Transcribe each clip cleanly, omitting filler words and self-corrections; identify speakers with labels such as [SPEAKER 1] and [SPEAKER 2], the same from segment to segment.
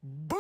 [SPEAKER 1] Boom!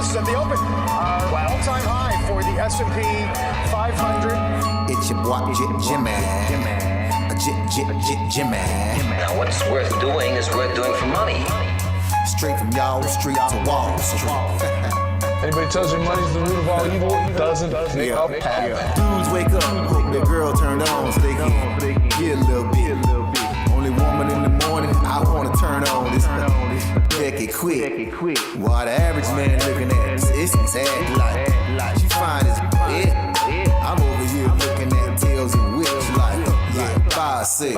[SPEAKER 1] At the open, all-time high for the S&P 500.
[SPEAKER 2] It's your boy Jimmy. Jimmy.
[SPEAKER 3] Now what's worth doing is worth doing for money.
[SPEAKER 2] Straight from y'all street to Wall Street.
[SPEAKER 4] Anybody tells you money's the root of all evil doesn't make up happen.
[SPEAKER 2] Dudes wake up, hope their girl turned on so they can get a little bit. Only woman in the morning I wanna turn on this Becky quick. While the average man looking at this sad like she fine as it. I'm over here looking at tails and whips like 5'6".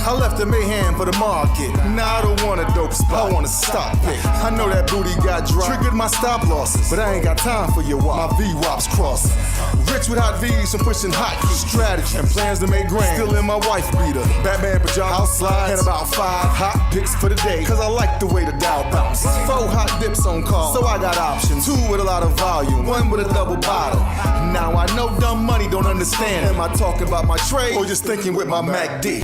[SPEAKER 2] I left the mayhem for the market. Now I don't want a dope spot, I want a stop pick. I know that booty got dry, triggered my stop losses, but I ain't got time for your wop. My V-wops crossing. Rich with hot V's and pushing hot strategy and plans to make grand. Still in my wife beater, Batman pajamas, house slides, and about 5 hot picks for the day. Cause I like the way the Dow bounces. 4 hot dips on call, so I got options. 2 with a lot of volume, 1 with a double bottle. Now I know dumb money don't understand. Am I talking about my trade or just thinking with my MACD?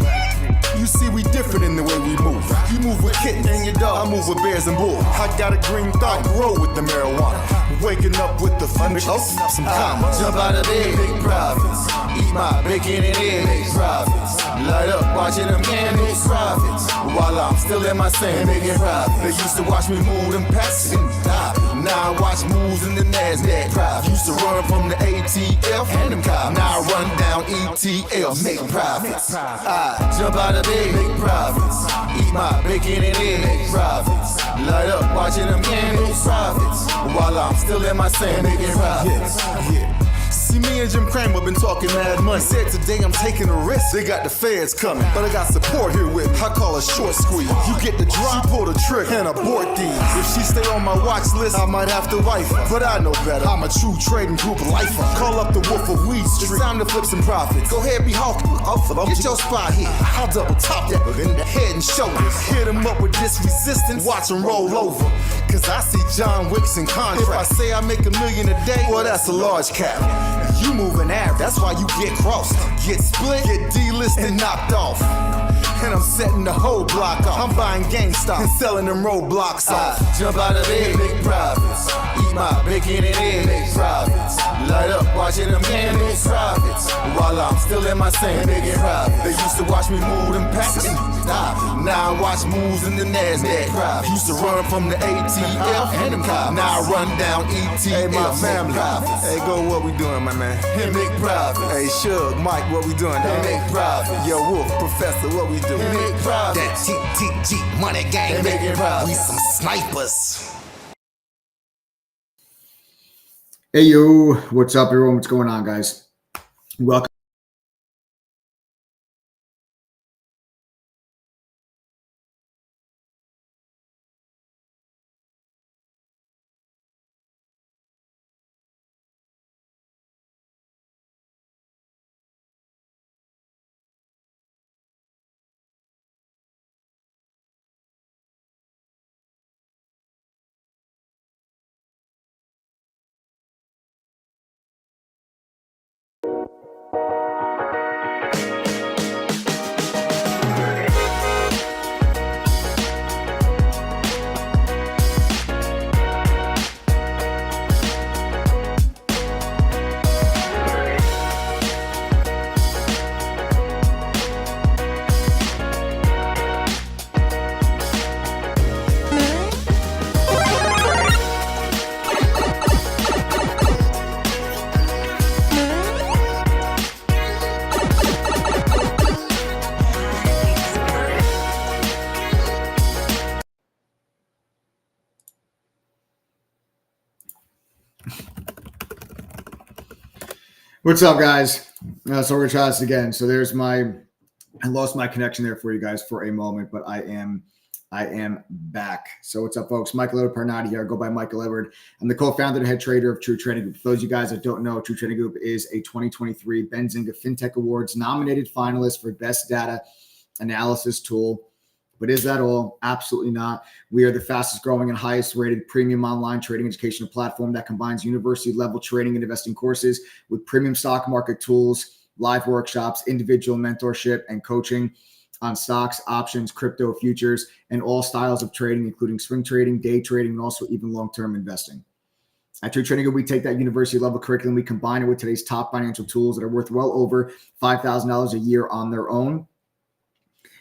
[SPEAKER 2] You see, we different in the way we move. You move with kittens and your dog, I move with bears and bulls. I got a green thumb, grow with the marijuana. Waking up with the futures, some commas. Jump out of bed, big profits. Eat my bacon and eggs, big profits. Light up, watching them candles, profits. While I'm still in my sand, making profits. They used to watch me move them packs and die. Now I watch moves in the NASDAQ. Profits. Used to run from the ATF and them cops. Now I run down ETL, make profits. I jump out of bed, make profits. Eat my bacon and eggs, make profits. Light up, watching them candles, profits. While I'm still in my sand, making profits. Yeah. See, me and Jim Cramer been talking mad money. Said today I'm taking a risk. They got the feds coming, but I got support here with me. I call a short squeeze. You get the drop, pull the trigger, and abort these. If she stay on my watch list, I might have to wife her. But I know better. I'm a true trading group lifer. Call up the Wolf of Weed Street. It's time to flip some profits. Go ahead, be hawking. Get your spot here. I'll double top that in the head and shoulders. Hit him up with this resistance. Watch him roll over. cause I see John Wicks in contract. If I say I make $1 million a day, well, that's a large cap. You moving average, that's why you get crossed. Get split, get delisted, and knocked off. And I'm setting the whole block off. I'm buying GameStop and selling them roadblocks off. Jump out of bed, make profits. Eat my bacon and eggs, make profits. Light up, watching them man make profits. While I'm still in my sand, making profits. They used to watch me move them packs. Now I watch moves in the NASDAQ. Used to run from the ATF and them cops. Now I run down ET. Hey, my family. Hey, go, what we doing, my man? Hey, make profits. Hey, Suge, Mike, what we doing? Hey, make profits. Yo, Wolf, Professor, what we doing? Make profits. That TTG money gang, we some snipers.
[SPEAKER 5] Hey, yo, what's up, everyone? What's going on, guys? Welcome. What's up, guys? So we're trying this again. So there's I lost my connection there for you guys for a moment, but I am back. So what's up, folks? Michael Edward Parnati here. I go by Michael Edward. I'm the co-founder and head trader of True Trading Group. For those of you guys that don't know, True Trading Group is a 2023 Benzinga FinTech Awards nominated finalist for Best Data Analysis Tool. But is that all? Absolutely not. We are the fastest growing and highest rated premium online trading educational platform that combines university level trading and investing courses with premium stock market tools, live workshops, individual mentorship, and coaching on stocks, options, crypto, futures, and all styles of trading, including swing trading, day trading, and also even long-term investing. At True Trading Group, we take that university level curriculum, we combine it with today's top financial tools that are worth well over $5,000 a year on their own.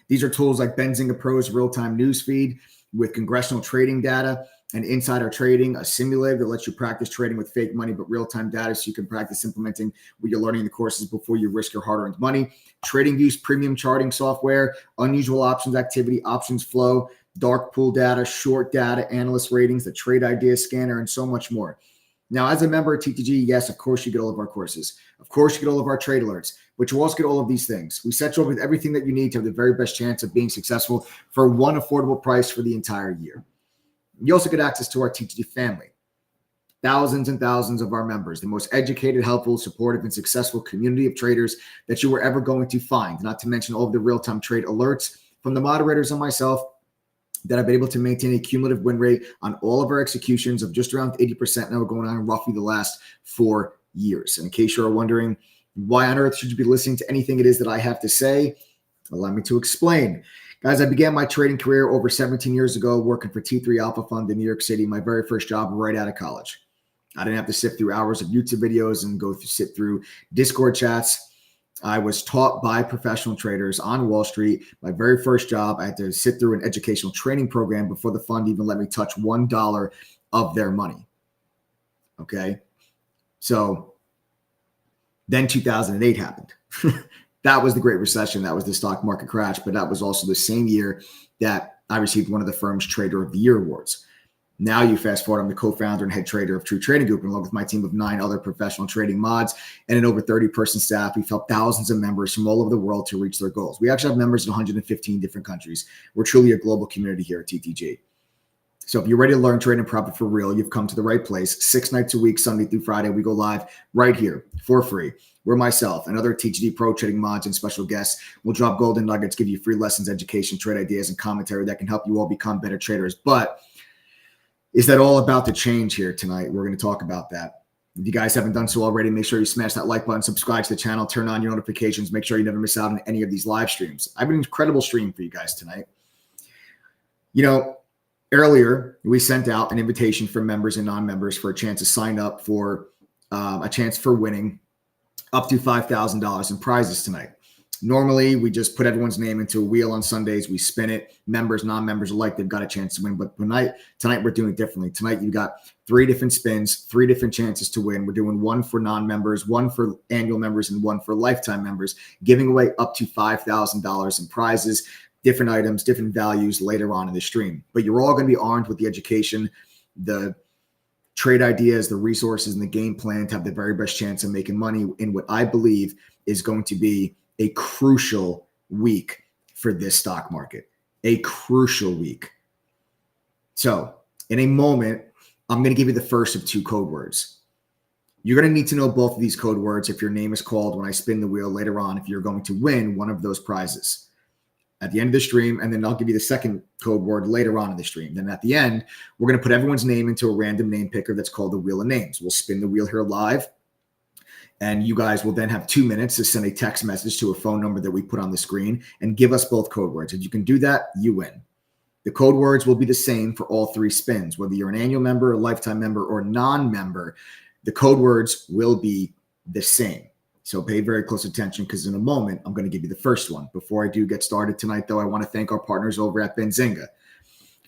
[SPEAKER 5] These are tools like Benzinga Pro's real-time news feed with congressional trading data and insider trading, a simulator that lets you practice trading with fake money but real-time data so you can practice implementing what you're learning in the courses before you risk your hard-earned money. Trading View's premium charting software, unusual options activity, options flow, dark pool data, short data, analyst ratings, the trade idea scanner, and so much more. Now, as a member of TTG, yes, of course you get all of our courses. Of course you get all of our trade alerts, but you also get all of these things. We set you up with everything that you need to have the very best chance of being successful for one affordable price for the entire year. You also get access to our TTG family. Thousands and thousands of our members, the most educated, helpful, supportive, and successful community of traders that you were ever going to find, not to mention all of the real-time trade alerts from the moderators and myself that I've been able to maintain a cumulative win rate on all of our executions of just around 80% now going on roughly the last 4 years. And in case you're wondering why on earth should you be listening to anything it is that I have to say, allow me to explain. Guys, I began my trading career over 17 years ago working for T3 Alpha Fund in New York City, my very first job right out of college. I didn't have to sift through hours of YouTube videos and sit through Discord chats. I was taught by professional traders on Wall Street. My very first job, I had to sit through an educational training program before the fund even let me touch $1 of their money. Okay. So then 2008 happened. That was the Great Recession. That was the stock market crash. But that was also the same year that I received one of the firm's Trader of the Year awards. Now you fast forward, I'm the co-founder and head trader of True Trading Group, and along with my team of 9 other professional trading mods and an over 30-person staff, we've helped thousands of members from all over the world to reach their goals. We actually have members in 115 different countries. We're truly a global community here at TTG. So if you're ready to learn, trade, and profit for real, you've come to the right place. 6 nights a week, Sunday through Friday, we go live right here for free, where myself and other TTG Pro trading mods and special guests will drop golden nuggets, give you free lessons, education, trade ideas, and commentary that can help you all become better traders. But Is that all about to change here tonight? We're going to talk about that. If you guys haven't done so already, make sure you smash that like button, subscribe to the channel, turn on your notifications, make sure you never miss out on any of these live streams. I have an incredible stream for you guys tonight. You know, earlier we sent out an invitation for members and non-members for a chance to sign up for a chance for winning up to $5,000 in prizes tonight. Normally, we just put everyone's name into a wheel on Sundays. We spin it. Members, non-members alike, they've got a chance to win. But tonight we're doing it differently. Tonight, you've got 3 different spins, 3 different chances to win. We're doing one for non-members, one for annual members, and one for lifetime members, giving away up to $5,000 in prizes, different items, different values later on in the stream. But you're all going to be armed with the education, the trade ideas, the resources, and the game plan to have the very best chance of making money in what I believe is going to be a crucial week for this stock market, a crucial week. So in a moment, I'm going to give you the first of 2 code words. You're going to need to know both of these code words if your name is called when I spin the wheel later on, if you're going to win one of those prizes at the end of the stream. And then I'll give you the second code word later on in the stream. Then at the end, we're going to put everyone's name into a random name picker that's called the Wheel of Names. We'll spin the wheel here live. And you guys will then have 2 minutes to send a text message to a phone number that we put on the screen and give us both code words. If you can do that, you win. The code words will be the same for all 3 spins, whether you're an annual member, a lifetime member, or non-member. The code words will be the same. So pay very close attention because in a moment, I'm going to give you the first one. Before I do get started tonight, though, I want to thank our partners over at Benzinga.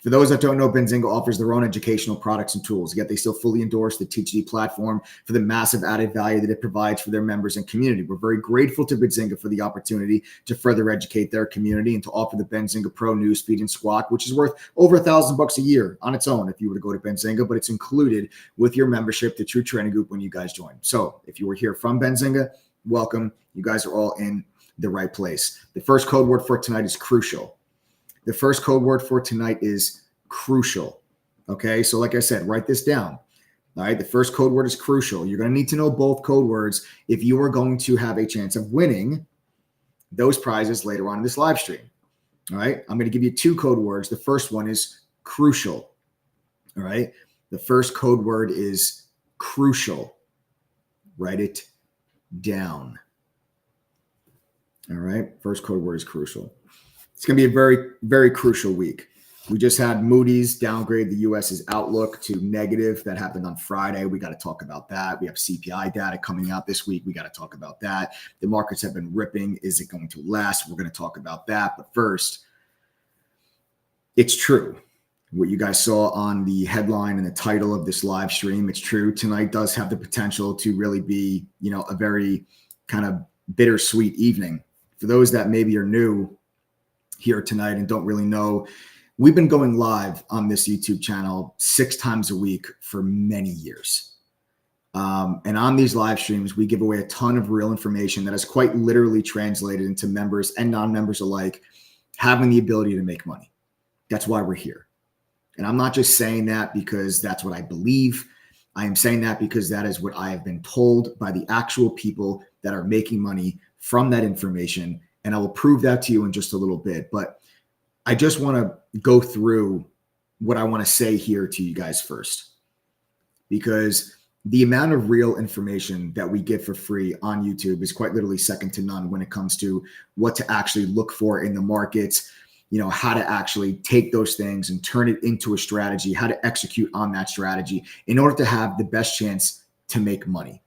[SPEAKER 5] For those that don't know, Benzinga offers their own educational products and tools, yet they still fully endorse the TTG platform for the massive added value that it provides for their members and community. We're very grateful to Benzinga for the opportunity to further educate their community and to offer the Benzinga Pro News Feed and Squawk, which is worth over $1,000 a year on its own if you were to go to Benzinga, but it's included with your membership, the True Training Group, when you guys join. So if you were here from Benzinga, welcome. You guys are all in the right place. The first code word for tonight is crucial. The first code word for tonight is crucial. Okay, so like I said, write this down. All right, the first code word is crucial. You're going to need to know both code words if you are going to have a chance of winning those prizes later on in this live stream. All right, I'm going to give you 2 code words. The first one is crucial. All right, the first code word is crucial. Write it down. All right, first code word is crucial. It's going to be a very, very crucial week. We just had Moody's downgrade the U.S.'s outlook to negative. That happened on Friday. We got to talk about that. We have CPI data coming out this week. We got to talk about that. The markets have been ripping. Is it going to last? We're going to talk about that. But first, it's true. What you guys saw on the headline and the title of this live stream, it's true. Tonight does have the potential to really be, a very kind of bittersweet evening. For those that maybe are new here tonight and don't really know, we've been going live on this YouTube channel 6 times a week for many years. And on these live streams, we give away a ton of real information that is quite literally translated into members and non-members alike having the ability to make money. That's why we're here. And I'm not just saying that because that's what I believe. I am saying that because that is what I have been told by the actual people that are making money from that information. And I will prove that to you in just a little bit. But I just want to go through what I want to say here to you guys first, because the amount of real information that we get for free on YouTube is quite literally second to none when it comes to what to actually look for in the markets, how to actually take those things and turn it into a strategy, how to execute on that strategy in order to have the best chance to make money.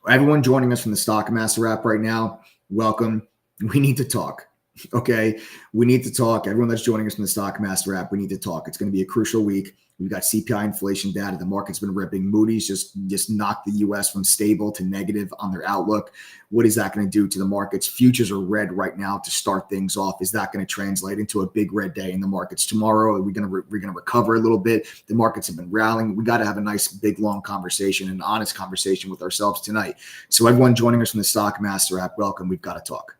[SPEAKER 5] Everyone joining us from the Stockmaster app right now, welcome. We need to talk. Okay. We need to talk. Everyone that's joining us from the Stockmaster app, we need to talk. It's going to be a crucial week. We've got CPI inflation data. The market's been ripping. Moody's just knocked the U.S. from stable to negative on their outlook. What is that going to do to the markets? Futures are red right now to start things off. Is that going to translate into a big red day in the markets tomorrow? Are we going to recover a little bit? The markets have been rallying. We got to have a nice, big, long conversation, an honest conversation with ourselves tonight. So everyone joining us from the Stockmaster app, welcome. We've got to talk.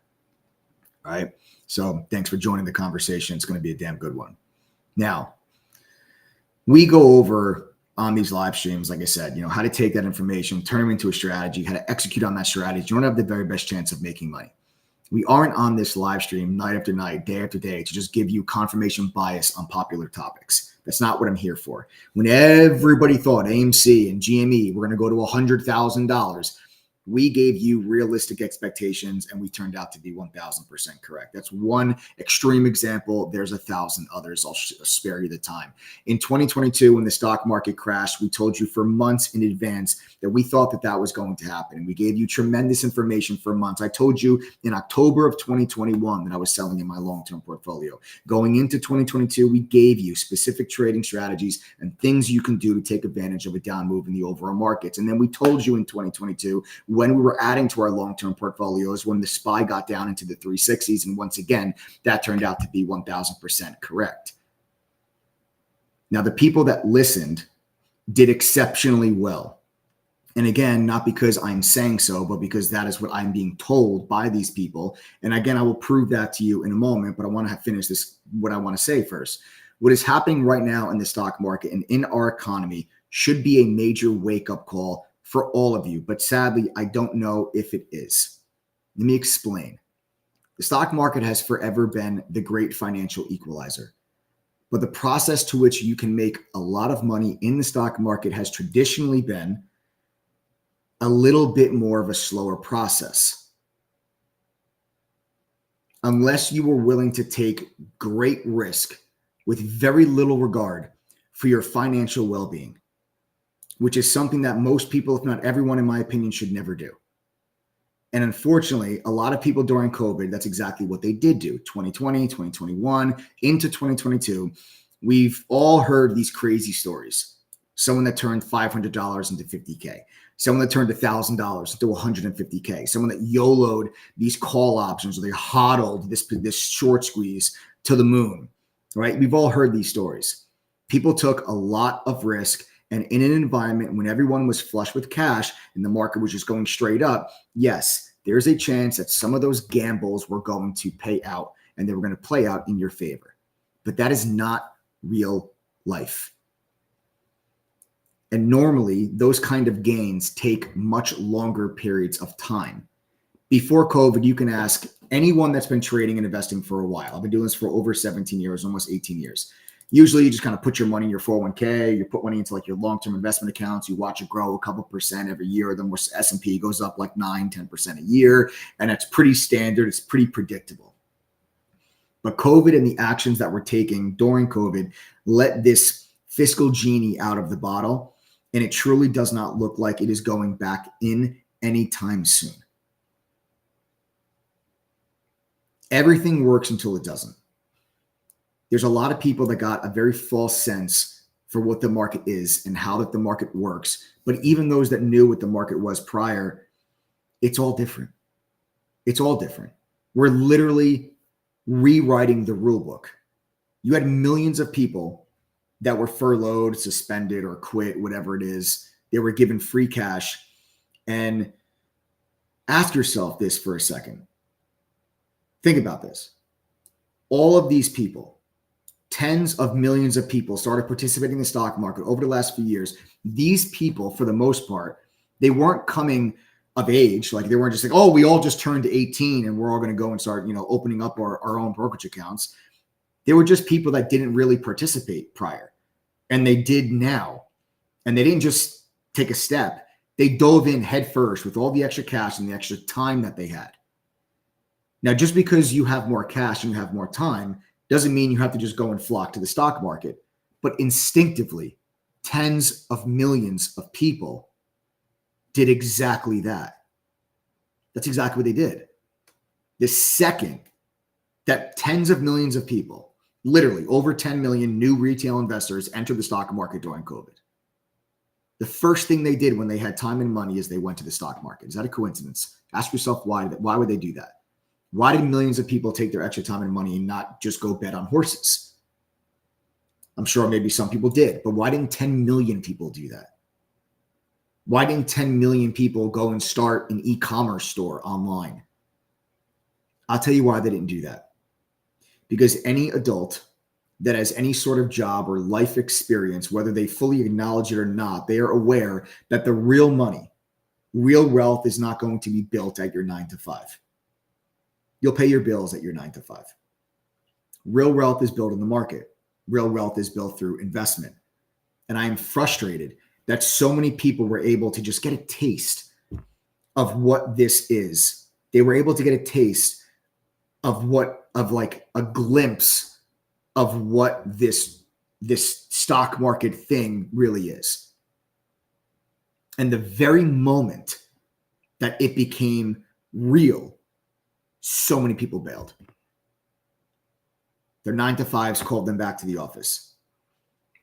[SPEAKER 5] All right. So thanks for joining the conversation. It's going to be a damn good one. Now, we go over on these live streams, like I said, how to take that information, turn them into a strategy, how to execute on that strategy. You want to have the very best chance of making money. We aren't on this live stream night after night, day after day to just give you confirmation bias on popular topics. That's not what I'm here for. When everybody thought AMC and GME were going to go to $100,000, we gave you realistic expectations and we turned out to be 1,000% correct. That's one extreme example. There's 1,000 others. I'll spare you the time. In 2022, when the stock market crashed, we told you for months in advance that we thought that that was going to happen. And we gave you tremendous information for months. I told you in October of 2021 that I was selling in my long-term portfolio. Going into 2022, we gave you specific trading strategies and things you can do to take advantage of a down move in the overall markets. And then we told you in 2022, when we were adding to our long-term portfolios, when the SPY got down into the 360s, and once again, that turned out to be 1,000% correct. Now, the people that listened did exceptionally well. And again, not because I'm saying so, but because that is what I'm being told by these people. And again, I will prove that to you in a moment, but I want to finish this, what I want to say first. What is happening right now in the stock market and in our economy should be a major wake-up call for all of you, but sadly, I don't know if it is. Let me explain. The stock market has forever been the great financial equalizer, but the process to which you can make a lot of money in the stock market has traditionally been a little bit more of a slower process. Unless you were willing to take great risk with very little regard for your financial well-being, which is something that most people, if not everyone, in my opinion, should never do. And unfortunately, a lot of people during COVID, that's exactly what they did do. 2020, 2021, into 2022, we've all heard these crazy stories. Someone that turned $500 into $50K. Someone that turned $1,000 into $150K. Someone that YOLO'd these call options, or they hodled this short squeeze to the moon, right? We've all heard these stories. People took a lot of risk. And in an environment when everyone was flush with cash and the market was just going straight up, yes, there's a chance that some of those gambles were going to pay out and they were going to play out in your favor. But that is not real life. And normally, those kind of gains take much longer periods of time. Before COVID, you can ask anyone that's been trading and investing for a while. I've been doing this for over 17 years, almost 18 years. Usually you just kind of put your money in your 401k, you put money into like your long-term investment accounts, you watch it grow a couple percent every year. Then S&P goes up like 9-10% a year. And that's pretty standard. It's pretty predictable. But COVID and the actions that we're taking during COVID let this fiscal genie out of the bottle. And it truly does not look like it is going back in anytime soon. Everything works until it doesn't. There's a lot of people that got a very false sense for what the market is and how that the market works. But even those that knew what the market was prior, it's all different. It's all different. We're literally rewriting the rule book. You had millions of people that were furloughed, suspended, or quit, whatever it is. They were given free cash. And ask yourself this for a second. Think about this. All of these people, tens of millions of people started participating in the stock market over the last few years. These people, for the most part, they weren't coming of age. Like they weren't just like, oh, we all just turned 18 and we're all going to go and start, opening up our own brokerage accounts. They were just people that didn't really participate prior. And they did now. And they didn't just take a step. They dove in head first with all the extra cash and the extra time that they had. Now, just because you have more cash and you have more time doesn't mean you have to just go and flock to the stock market. But instinctively, tens of millions of people did exactly that. That's exactly what they did. The second that tens of millions of people, literally over 10 million new retail investors, entered the stock market during COVID, the first thing they did when they had time and money is they went to the stock market. Is that a coincidence? Ask yourself why would they do that? Why did millions of people take their extra time and money and not just go bet on horses? I'm sure maybe some people did, but why didn't 10 million people do that? Why didn't 10 million people go and start an e-commerce store online? I'll tell you why they didn't do that. Because any adult that has any sort of job or life experience, whether they fully acknowledge it or not, they are aware that the real money, real wealth is not going to be built at your 9 to 5. You'll pay your bills at your 9 to 5. Real wealth is built in the market. Real wealth is built through investment. And I am frustrated that so many people were able to just get a taste of what this is. They were able to get a taste of like a glimpse of what this stock market thing really is. And the very moment that it became real, so many people bailed. Their 9-to-5s called them back to the office.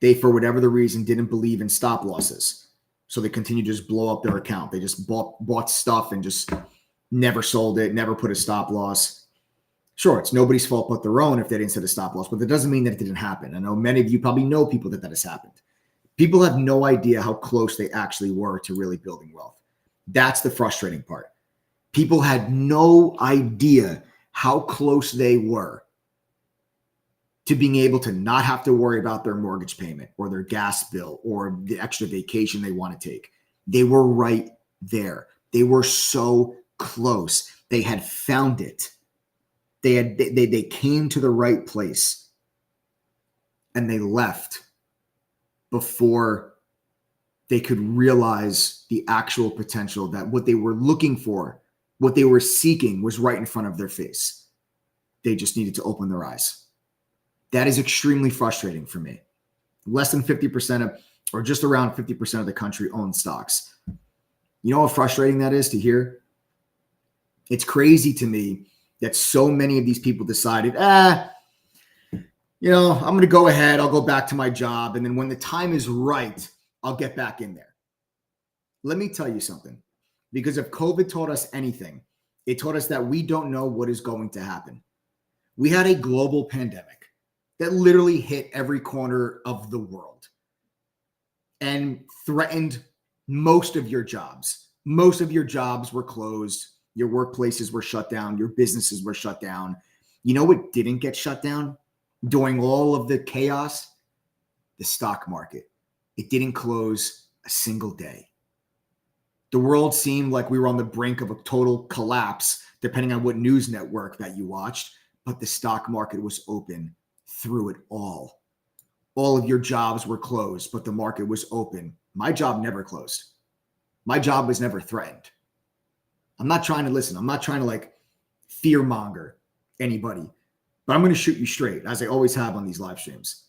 [SPEAKER 5] They, for whatever the reason, didn't believe in stop losses. So they continued to just blow up their account. They just bought stuff and just never sold it, never put a stop loss. Sure, it's nobody's fault but their own if they didn't set a stop loss, but that doesn't mean that it didn't happen. I know many of you probably know people that has happened. People have no idea how close they actually were to really building wealth. That's the frustrating part. People had no idea how close they were to being able to not have to worry about their mortgage payment or their gas bill or the extra vacation they want to take. They were right there. They were so close. They had found it. They came to the right place and they left before they could realize the actual potential that what they were looking for, what they were seeking was right in front of their face. They just needed to open their eyes. That is extremely frustrating for me. Less than 50% of, or just around 50% of the country owns stocks. You know how frustrating that is to hear? It's crazy to me that so many of these people decided, I'm going to go ahead. I'll go back to my job. And then when the time is right, I'll get back in there. Let me tell you something. Because if COVID taught us anything, it taught us that we don't know what is going to happen. We had a global pandemic that literally hit every corner of the world and threatened most of your jobs. Most of your jobs were closed. Your workplaces were shut down. Your businesses were shut down. You know what didn't get shut down during all of the chaos? The stock market. It didn't close a single day. The world seemed like we were on the brink of a total collapse, depending on what news network that you watched, but the stock market was open through it all. All of your jobs were closed, but the market was open. My job never closed. My job was never threatened. I'm not trying to like fear monger anybody, but I'm going to shoot you straight, as I always have on these live streams.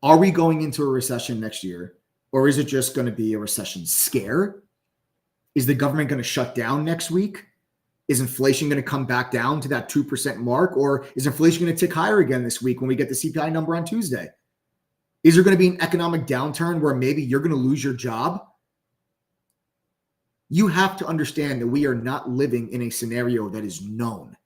[SPEAKER 5] Are we going into a recession next year, or is it just going to be a recession scare? Is the government going to shut down next week? Is inflation going to come back down to that 2% mark, or is inflation going to tick higher again this week when we get the CPI number on Tuesday? Is there going to be an economic downturn where maybe you're going to lose your job? You have to understand that we are not living in a scenario that is known.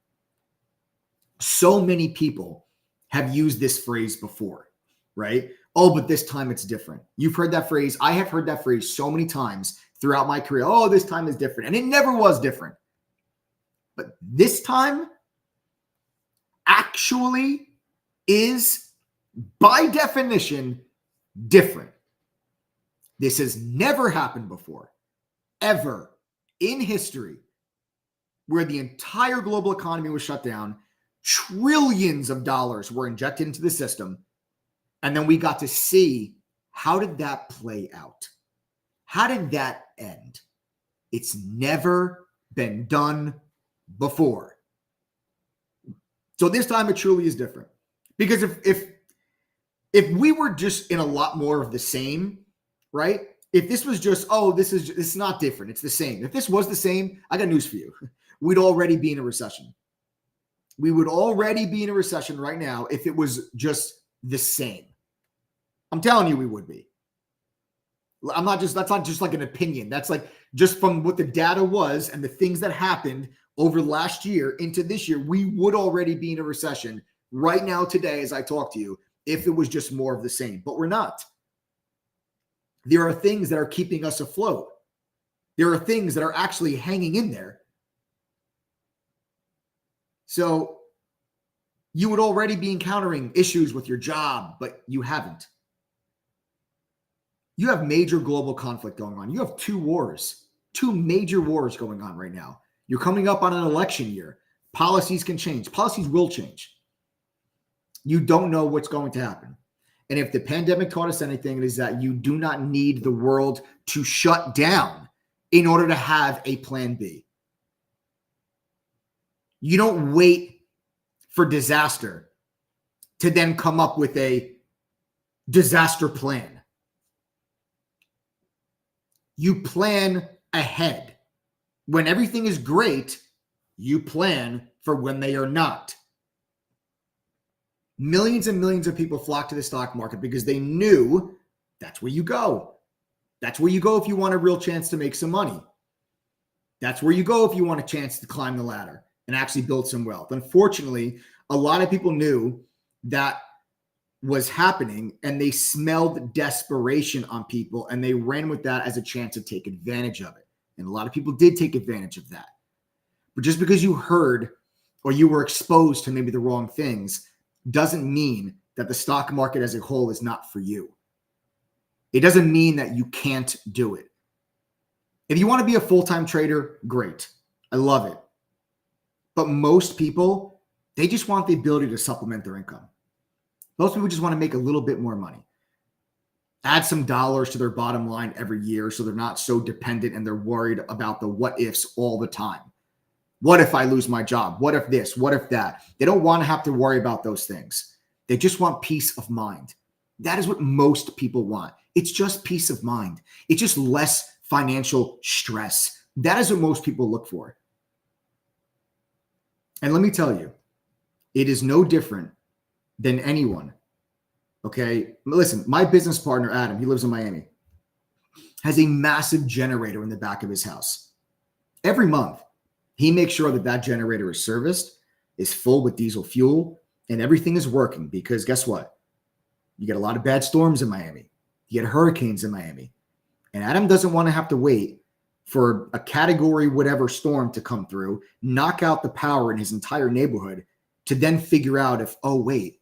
[SPEAKER 5] So many people have used this phrase before, right? Oh, but this time it's different. You've heard that phrase. I have heard that phrase so many times throughout my career. Oh, this time is different. And it never was different. But this time actually is, by definition, different. This has never happened before, ever in history, where the entire global economy was shut down, trillions of dollars were injected into the system, and then we got to see, how did that play out? How did that end? It's never been done before. So this time it truly is different. Because if we were just in a lot more of the same, right? If this was just, it's not different, it's the same. If this was the same, I got news for you. We'd already be in a recession. We would already be in a recession right now if it was just the same. I'm telling you, we would be. That's not just like an opinion. That's like just from what the data was and the things that happened over last year into this year, we would already be in a recession right now today as I talk to you if it was just more of the same. But we're not. There are things that are keeping us afloat. There are things that are actually hanging in there. So you would already be encountering issues with your job, but you haven't. You have major global conflict going on. You have two major wars going on right now. You're coming up on an election year. Policies can change. Policies will change. You don't know what's going to happen. And if the pandemic taught us anything, it is that you do not need the world to shut down in order to have a plan B. You don't wait for disaster to then come up with a disaster plan. You plan ahead. When everything is great, you plan for when they are not. Millions and millions of people flock to the stock market because they knew that's where you go. That's where you go if you want a real chance to make some money. That's where you go if you want a chance to climb the ladder and actually build some wealth. Unfortunately, a lot of people knew that was happening and they smelled desperation on people and they ran with that as a chance to take advantage of it. And a lot of people did take advantage of that. But just because you heard or you were exposed to maybe the wrong things doesn't mean that the stock market as a whole is not for you. It doesn't mean that you can't do it. If you want to be a full-time trader, great. I love it. But most people, they just want the ability to supplement their income. Most people just want to make a little bit more money. Add some dollars to their bottom line every year so they're not so dependent and they're worried about the what ifs all the time. What if I lose my job? What if this? What if that? They don't want to have to worry about those things. They just want peace of mind. That is what most people want. It's just peace of mind. It's just less financial stress. That is what most people look for. And let me tell you, it is no different than anyone. Okay. Listen, my business partner, Adam, he lives in Miami, has a massive generator in the back of his house. Every month, he makes sure that that generator is serviced, is full with diesel fuel, and everything is working because guess what? You get a lot of bad storms in Miami. You get hurricanes in Miami. And Adam doesn't want to have to wait for a category whatever storm to come through, knock out the power in his entire neighborhood to then figure out if, oh, wait,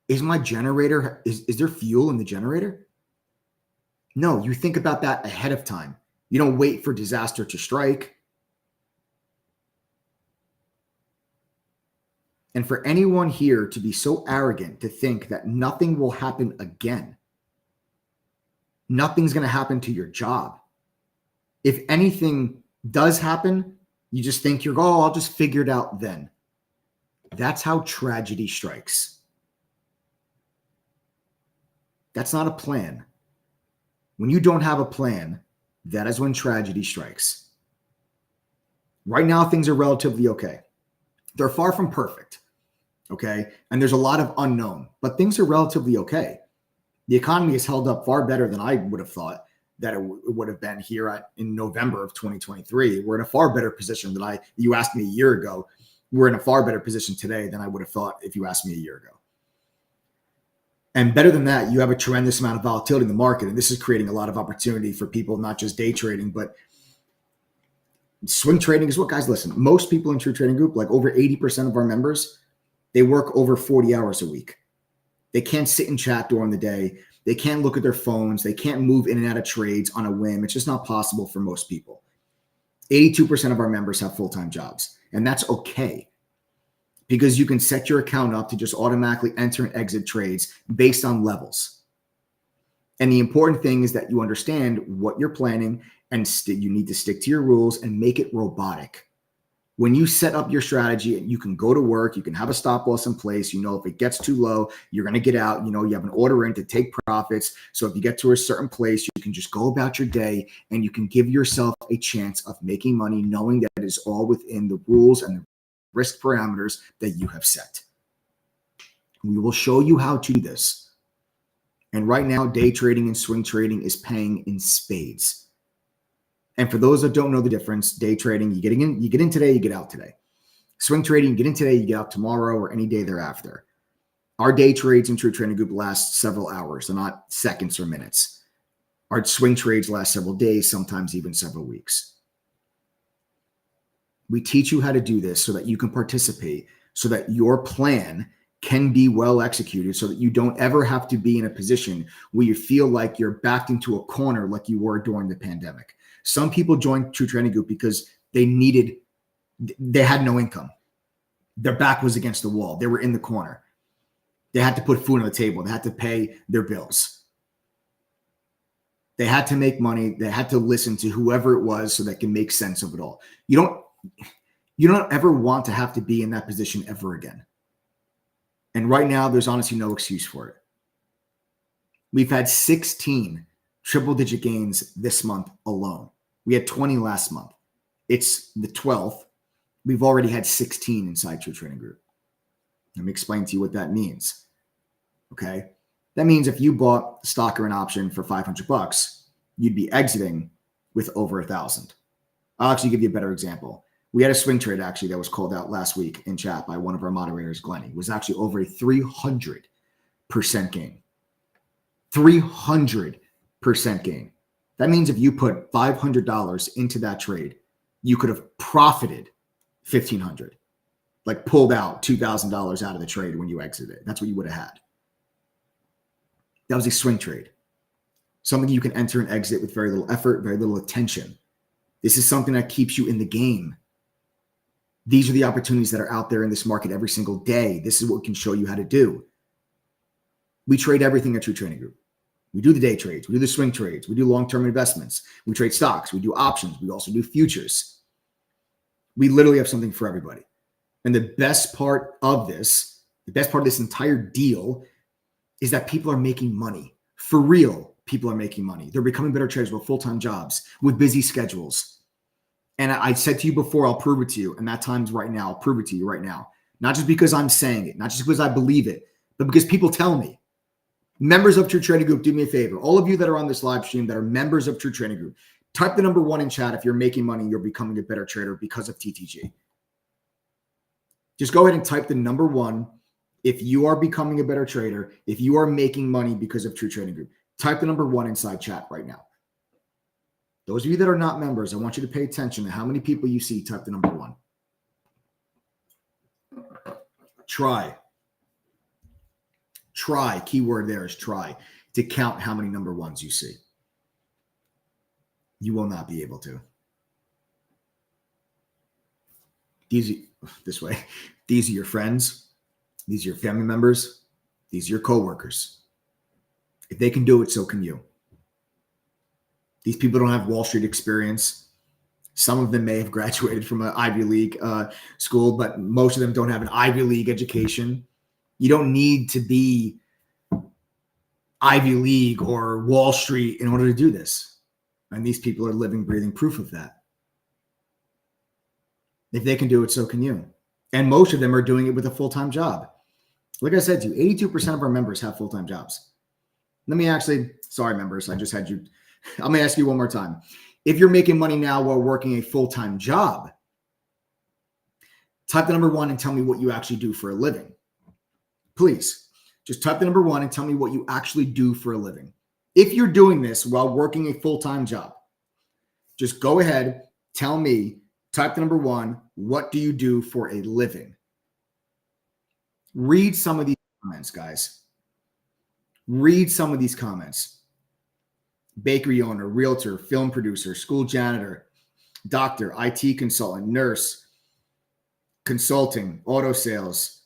[SPEAKER 5] is my generator, is there fuel in the generator? No, you think about that ahead of time. You don't wait for disaster to strike. And for anyone here to be so arrogant to think that nothing will happen again, nothing's going to happen to your job. If anything does happen, you just think I'll just figure it out then. That's how tragedy strikes. That's not a plan. When you don't have a plan, that is when tragedy strikes. Right now, things are relatively okay. They're far from perfect, okay? And there's a lot of unknown, but things are relatively okay. The economy has held up far better than I would have thought that it would have been here in November of 2023. We're in a far better position than you asked me a year ago. We're in a far better position today than I would have thought if you asked me a year ago. And better than that, you have a tremendous amount of volatility in the market. And this is creating a lot of opportunity for people, not just day trading, but swing trading is what, guys, listen, most people in True Trading Group, like over 80% of our members, they work over 40 hours a week. They can't sit and chat during the day. They can't look at their phones. They can't move in and out of trades on a whim. It's just not possible for most people. 82% of our members have full-time jobs, and that's okay. Because you can set your account up to just automatically enter and exit trades based on levels. And the important thing is that you understand what you're planning and you need to stick to your rules and make it robotic. When you set up your strategy, you can go to work, you can have a stop loss in place. You know, if it gets too low, you're going to get out. You know, you have an order in to take profits. So if you get to a certain place, you can just go about your day and you can give yourself a chance of making money, knowing that it is all within the rules and the risk parameters that you have set. We will show you how to do this. And right now, day trading and swing trading is paying in spades. And for those that don't know the difference, day trading, you get in today, you get out today. Swing trading, you get in today, you get out tomorrow or any day thereafter. Our day trades in True Trading Group last several hours. They're not seconds or minutes. Our swing trades last several days, sometimes even several weeks. We teach you how to do this so that you can participate, so that your plan can be well executed, so that you don't ever have to be in a position where you feel like you're backed into a corner like you were during the pandemic. Some people joined True Trading Group because they had no income. Their back was against the wall. They were in the corner. They had to put food on the table. They had to pay their bills. They had to make money. They had to listen to whoever it was so they can make sense of it all. You don't ever want to have to be in that position ever again. And right now, there's honestly no excuse for it. We've had 16 triple-digit gains this month alone. We had 20 last month. It's the 12th. We've already had 16 inside True Trading Group. Let me explain to you what that means. Okay? That means if you bought stock or an option for $500, you'd be exiting with over 1,000. I'll actually give you a better example. We had a swing trade actually that was called out last week in chat by one of our moderators, Glennie. It was actually over a 300% gain. 300% gain. That means if you put $500 into that trade, you could have profited $1,500. Like pulled out $2,000 out of the trade when you exited. That's what you would have had. That was a swing trade. Something you can enter and exit with very little effort, very little attention. This is something that keeps you in the game. These are the opportunities that are out there in this market every single day. This is what we can show you how to do. We trade everything at True Trading Group. We do the day trades. We do the swing trades. We do long-term investments. We trade stocks. We do options. We also do futures. We literally have something for everybody. And the best part of this entire deal is that people are making money. For real, people are making money. They're becoming better traders with full-time jobs, with busy schedules. And I said to you before, I'll prove it to you. And that time's right now. I'll prove it to you right now. Not just because I'm saying it, not just because I believe it, but because people tell me. Members of True Trading Group, do me a favor. All of you that are on this live stream that are members of True Trading Group, type the number 1 in chat if you're making money, you're becoming a better trader because of TTG. Just go ahead and type the number 1 if you are becoming a better trader, if you are making money because of True Trading Group. Type the number 1 inside chat right now. Those of you that are not members, I want you to pay attention to how many people you see type the number 1. Try, keyword there is try, to count how many number 1s you see. You will not be able to. These are your friends. These are your family members. These are your coworkers. If they can do it, so can you. These people don't have Wall Street experience. Some of them may have graduated from an Ivy League school, but most of them don't have an Ivy League education. You don't need to be Ivy League or Wall Street in order to do this. And these people are living, breathing proof of that. If they can do it, so can you. And most of them are doing it with a full-time job. Like I said to you, 82% of our members have full-time jobs. Sorry, members, I'm going to ask you one more time. If you're making money now while working a full-time job, type the number 1 and tell me what you actually do for a living. Please, just type the number 1 and tell me what you actually do for a living. If you're doing this while working a full-time job, just go ahead, tell me, type the number 1, what do you do for a living? Read some of these comments, guys. Read some of these comments. Bakery owner, realtor, film producer, school janitor, doctor, IT consultant, nurse, consulting, auto sales,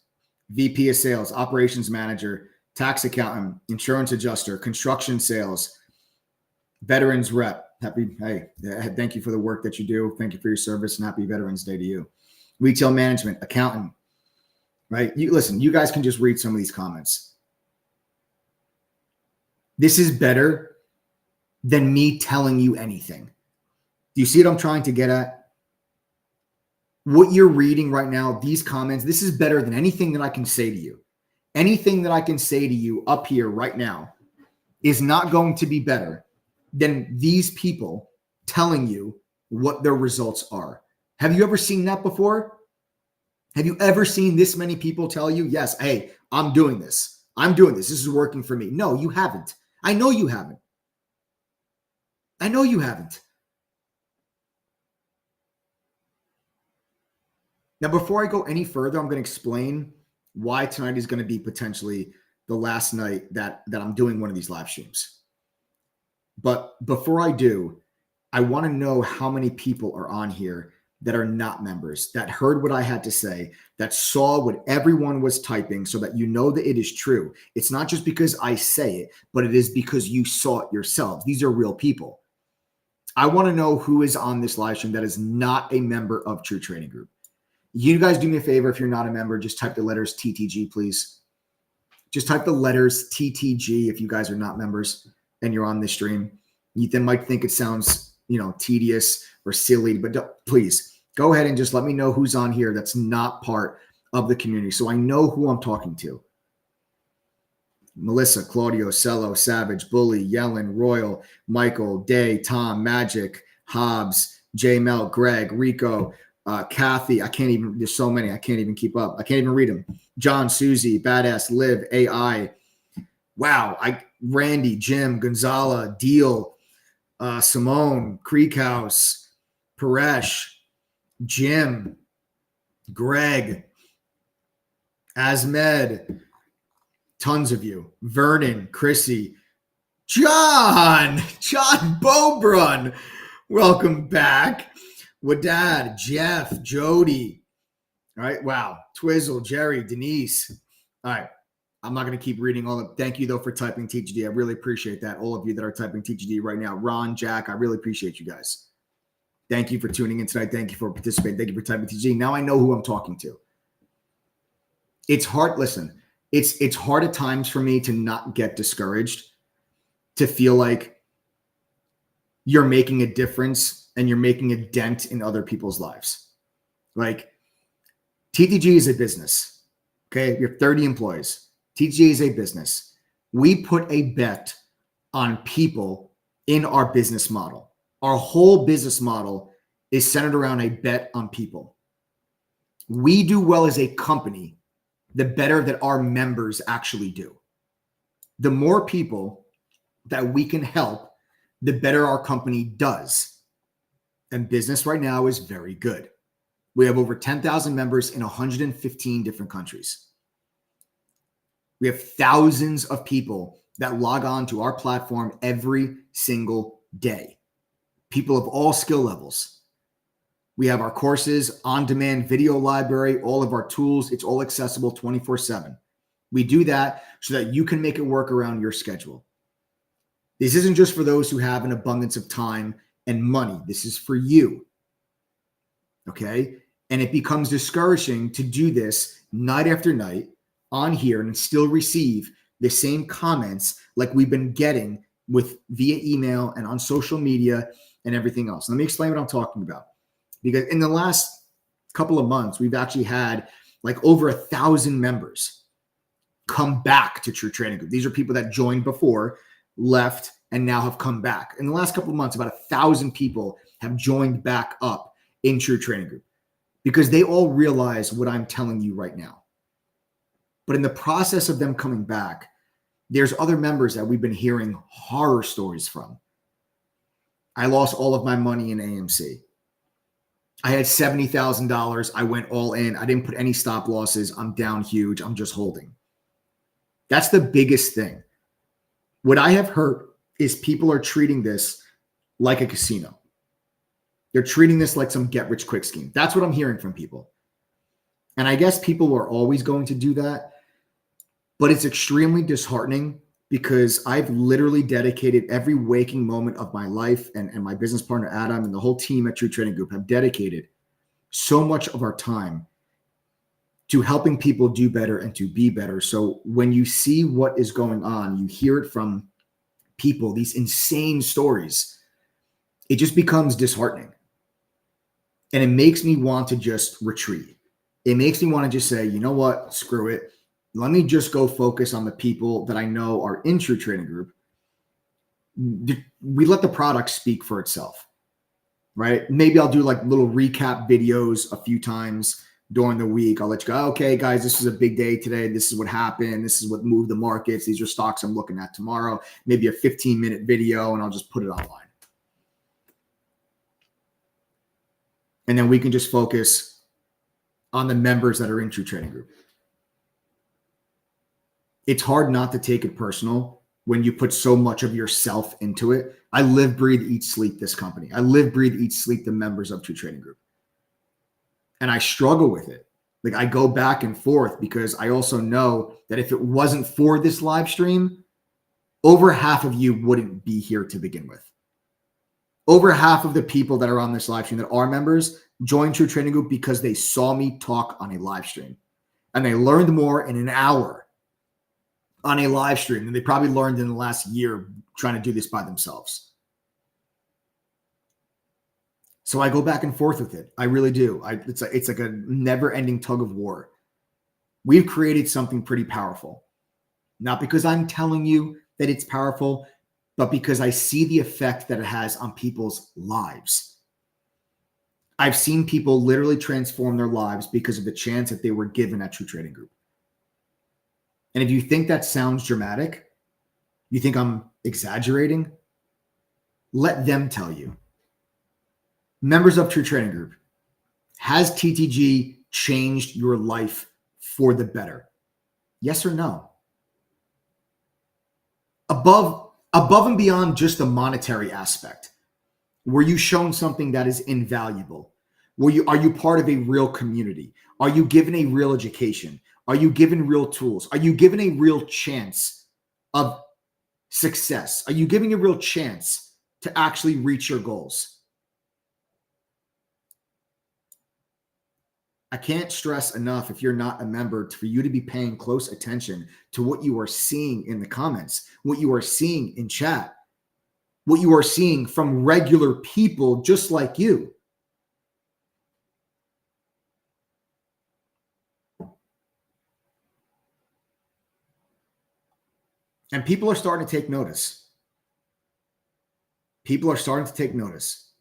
[SPEAKER 5] VP of sales, operations manager, tax accountant, insurance adjuster, construction sales, veterans rep. Thank you for the work that you do. Thank you for your service and happy Veterans Day to you. Retail management, accountant, right? You guys can just read some of these comments. This is better than me telling you anything. Do you see what I'm trying to get at? What you're reading right now, these comments, this is better than anything that I can say to you. Anything that I can say to you up here right now is not going to be better than these people telling you what their results are. Have you ever seen that before? Have you ever seen this many people tell you, yes, hey, I'm doing this. I'm doing this. This is working for me. No, you haven't. I know you haven't. I know you haven't. Now, before I go any further, I'm going to explain why tonight is going to be potentially the last night that I'm doing one of these live streams. But before I do, I want to know how many people are on here that are not members, that heard what I had to say, that saw what everyone was typing so that you know that it is true. It's not just because I say it, but it is because you saw it yourselves. These are real people. I want to know who is on this live stream that is not a member of True Trading Group. You guys do me a favor. If you're not a member, just type the letters TTG, please. Just type the letters TTG if you guys are not members and you're on this stream. Ethan might think it sounds, tedious or silly, but please go ahead and just let me know who's on here that's not part of the community so I know who I'm talking to. Melissa, Claudio, Cello, Savage, Bully, Yellen, Royal, Michael, Day, Tom, Magic, Hobbs, J Mel, Greg, Rico, Kathy. There's so many. I can't even keep up. I can't even read them. John, Susie, Badass, Liv, AI. Wow. Randy, Jim, Gonzala, Deal, Simone, Creekhouse, Paresh, Jim, Greg, Asmed, tons of you. Vernon, Chrissy, John Bobrun, welcome back. Wadad, Jeff, Jody. All right, wow. Twizzle, Jerry, Denise. All right, I'm not going to keep reading all of. Thank you, though, for typing TGD. I really appreciate that. All of you that are typing TGD right now. Ron, Jack, I really appreciate you guys. Thank you for tuning in tonight. Thank you for participating. Thank you for typing TGD. Now I know who I'm talking to. It's hard. Listen, it's hard at times for me to not get discouraged, to feel like you're making a difference and you're making a dent in other people's lives. Like, TTG is a business. Okay. You have 30 employees. TTG is a business. We put a bet on people in our business model. Our whole business model is centered around a bet on people. We do well as a company, the better that our members actually do. The more people that we can help, the better our company does. And business right now is very good. We have over 10,000 members in 115 different countries. We have thousands of people that log on to our platform every single day. People of all skill levels. We have our courses, on-demand video library, all of our tools. It's all accessible 24/7. We do that so that you can make it work around your schedule. This isn't just for those who have an abundance of time and money. This is for you. Okay? And it becomes discouraging to do this night after night on here and still receive the same comments like we've been getting via email and on social media and everything else. Let me explain what I'm talking about. Because in the last couple of months, we've actually had like over 1,000 members come back to True Trading Group. These are people that joined before, left, and now have come back. In the last couple of months, about 1,000 people have joined back up in True Trading Group because they all realize what I'm telling you right now. But in the process of them coming back, there's other members that we've been hearing horror stories from. I lost all of my money in AMC. I had $70,000. I went all in. I didn't put any stop losses. I'm down huge. I'm just holding. That's the biggest thing. What I have heard is people are treating this like a casino. They're treating this like some get-rich-quick scheme. That's what I'm hearing from people. And I guess people are always going to do that. But it's extremely disheartening because I've literally dedicated every waking moment of my life, and my business partner, Adam, and the whole team at True Trading Group have dedicated so much of our time to helping people do better and to be better. So when you see what is going on, you hear it from people, these insane stories, it just becomes disheartening. And it makes me want to just retreat. It makes me want to just say, you know what, screw it. Let me just go focus on the people that I know are in True Trading Group. We let the product speak for itself, right? Maybe I'll do like little recap videos a few times during the week. I'll let you go, okay, guys, this is a big day today. This is what happened. This is what moved the markets. These are stocks I'm looking at tomorrow. Maybe a 15-minute video, and I'll just put it online. And then we can just focus on the members that are in True Trading Group. It's hard not to take it personal when you put so much of yourself into it. I live, breathe, eat, sleep this company. I live, breathe, eat, sleep the members of True Trading Group. And I struggle with it. Like I go back and forth because I also know that if it wasn't for this live stream, over half of you wouldn't be here to begin with. Over half of the people that are on this live stream that are members joined True Trading Group because they saw me talk on a live stream. And they learned more in an hour on a live stream than they probably learned in the last year trying to do this by themselves. So I go back and forth with it. I really do. It's like a never-ending tug of war. We've created something pretty powerful. Not because I'm telling you that it's powerful, but because I see the effect that it has on people's lives. I've seen people literally transform their lives because of the chance that they were given at True Trading Group. And if you think that sounds dramatic, you think I'm exaggerating, let them tell you. Members of True Trading Group, has TTG changed your life for the better? Yes or no? Above and beyond just the monetary aspect, were you shown something that is invaluable? Are you part of a real community? Are you given a real education? Are you given real tools? Are you given a real chance of success? Are you giving a real chance to actually reach your goals? I can't stress enough, if you're not a member, for you to be paying close attention to what you are seeing in the comments, what you are seeing in chat, what you are seeing from regular people just like you. And people are starting to take notice. People are starting to take notice.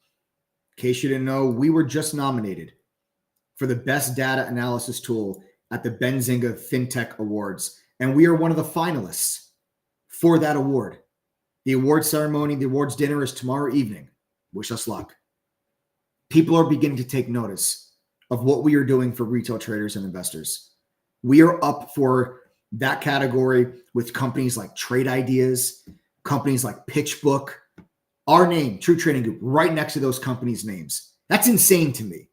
[SPEAKER 5] In case you didn't know, we were just nominated for the best data analysis tool at the Benzinga FinTech Awards. And we are one of the finalists for that award. The award ceremony, the awards dinner is tomorrow evening. Wish us luck. People are beginning to take notice of what we are doing for retail traders and investors. We are up for that category with companies like Trade Ideas, companies like PitchBook, our name, True Trading Group, right next to those companies' names. That's insane to me.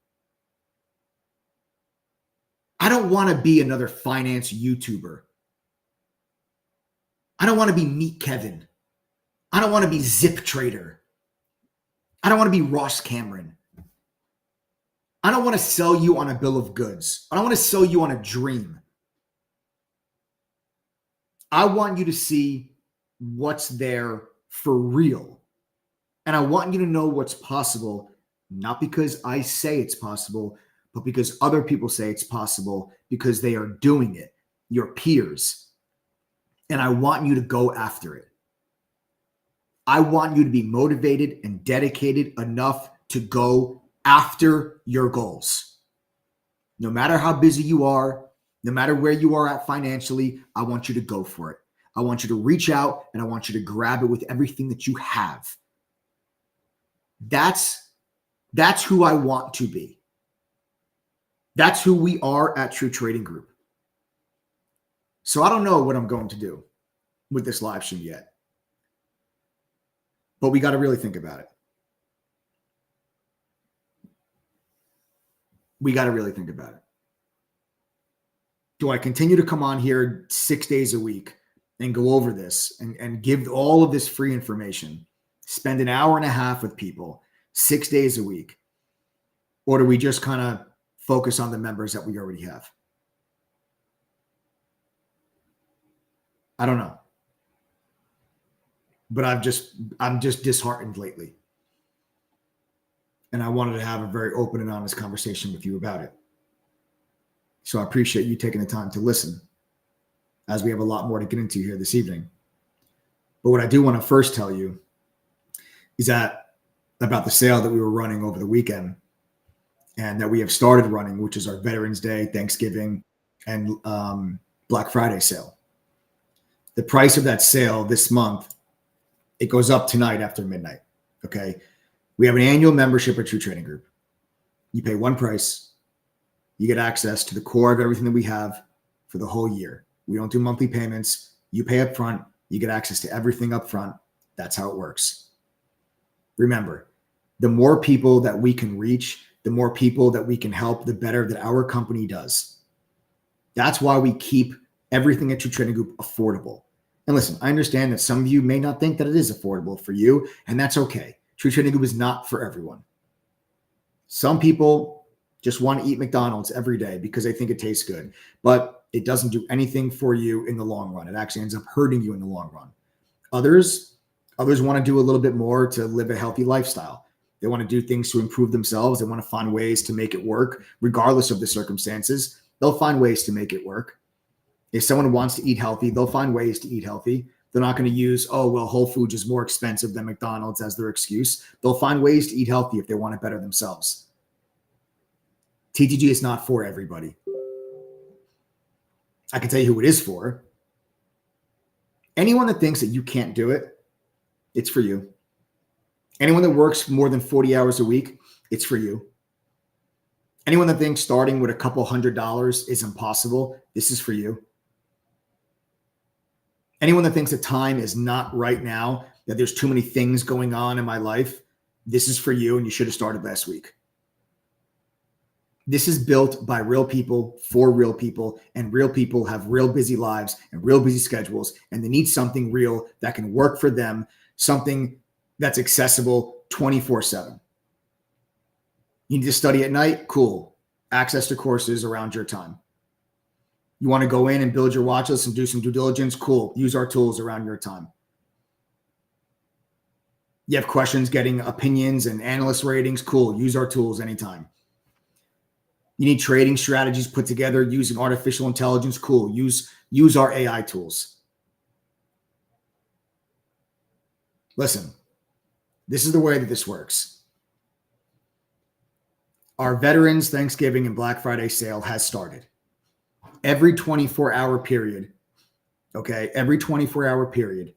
[SPEAKER 5] I don't want to be another finance YouTuber. I don't want to be Meet Kevin. I don't want to be Zip Trader. I don't want to be Ross Cameron. I don't want to sell you on a bill of goods. I don't want to sell you on a dream. I want you to see what's there for real. And I want you to know what's possible, not because I say it's possible, but because other people say it's possible because they are doing it, your peers. And I want you to go after it. I want you to be motivated and dedicated enough to go after your goals. No matter how busy you are, no matter where you are at financially, I want you to go for it. I want you to reach out and I want you to grab it with everything that you have. That's who I want to be. That's who we are at True Trading Group. So I don't know what I'm going to do with this live stream yet, but we got to really think about it. We got to really think about it. Do I continue to come on here 6 days a week and go over this and give all of this free information, spend an hour and a half with people 6 days a week? Or do we just kind of focus on the members that we already have? I don't know. But I'm just disheartened lately. And I wanted to have a very open and honest conversation with you about it. So I appreciate you taking the time to listen, as we have a lot more to get into here this evening. But what I do want to first tell you is that about the sale that we were running over the weekend and that we have started running, which is our Veterans Day, Thanksgiving, and Black Friday sale. The price of that sale this month, it goes up tonight after midnight, okay? We have an annual membership at True Trading Group. You pay one price. You get access to the core of everything that we have for the whole year. We don't do monthly payments. You pay up front. You get access to everything up front. That's how it works. Remember, the more people that we can reach, the more people that we can help, the better that our company does. That's why we keep everything at True Trading Group affordable. And listen, I understand that some of you may not think that it is affordable for you, and that's okay. True Trading Group is not for everyone. Some people just want to eat McDonald's every day because they think it tastes good, but it doesn't do anything for you in the long run. It actually ends up hurting you in the long run. Others want to do a little bit more to live a healthy lifestyle. They want to do things to improve themselves. They want to find ways to make it work, regardless of the circumstances. They'll find ways to make it work. If someone wants to eat healthy, they'll find ways to eat healthy. They're not going to use, oh, well, Whole Foods is more expensive than McDonald's as their excuse. They'll find ways to eat healthy if they want to better themselves. TTG is not for everybody. I can tell you who it is for. Anyone that thinks that you can't do it, it's for you. Anyone that works more than 40 hours a week, it's for you. Anyone that thinks starting with a couple $100 is impossible, this is for you. Anyone that thinks that time is not right now, that there's too many things going on in my life, this is for you, and you should have started last week. This is built by real people for real people, and real people have real busy lives and real busy schedules, and they need something real that can work for them, something that's accessible 24/7. You need to study at night? Cool. Access to courses around your time. You want to go in and build your watch list and do some due diligence? Cool. Use our tools around your time. You have questions getting opinions and analyst ratings? Cool. Use our tools anytime. You need trading strategies put together using artificial intelligence? Cool. Use our AI tools. Listen, this is the way that this works. Our Veterans Thanksgiving and Black Friday sale has started. Every 24-hour period, every 24-hour period,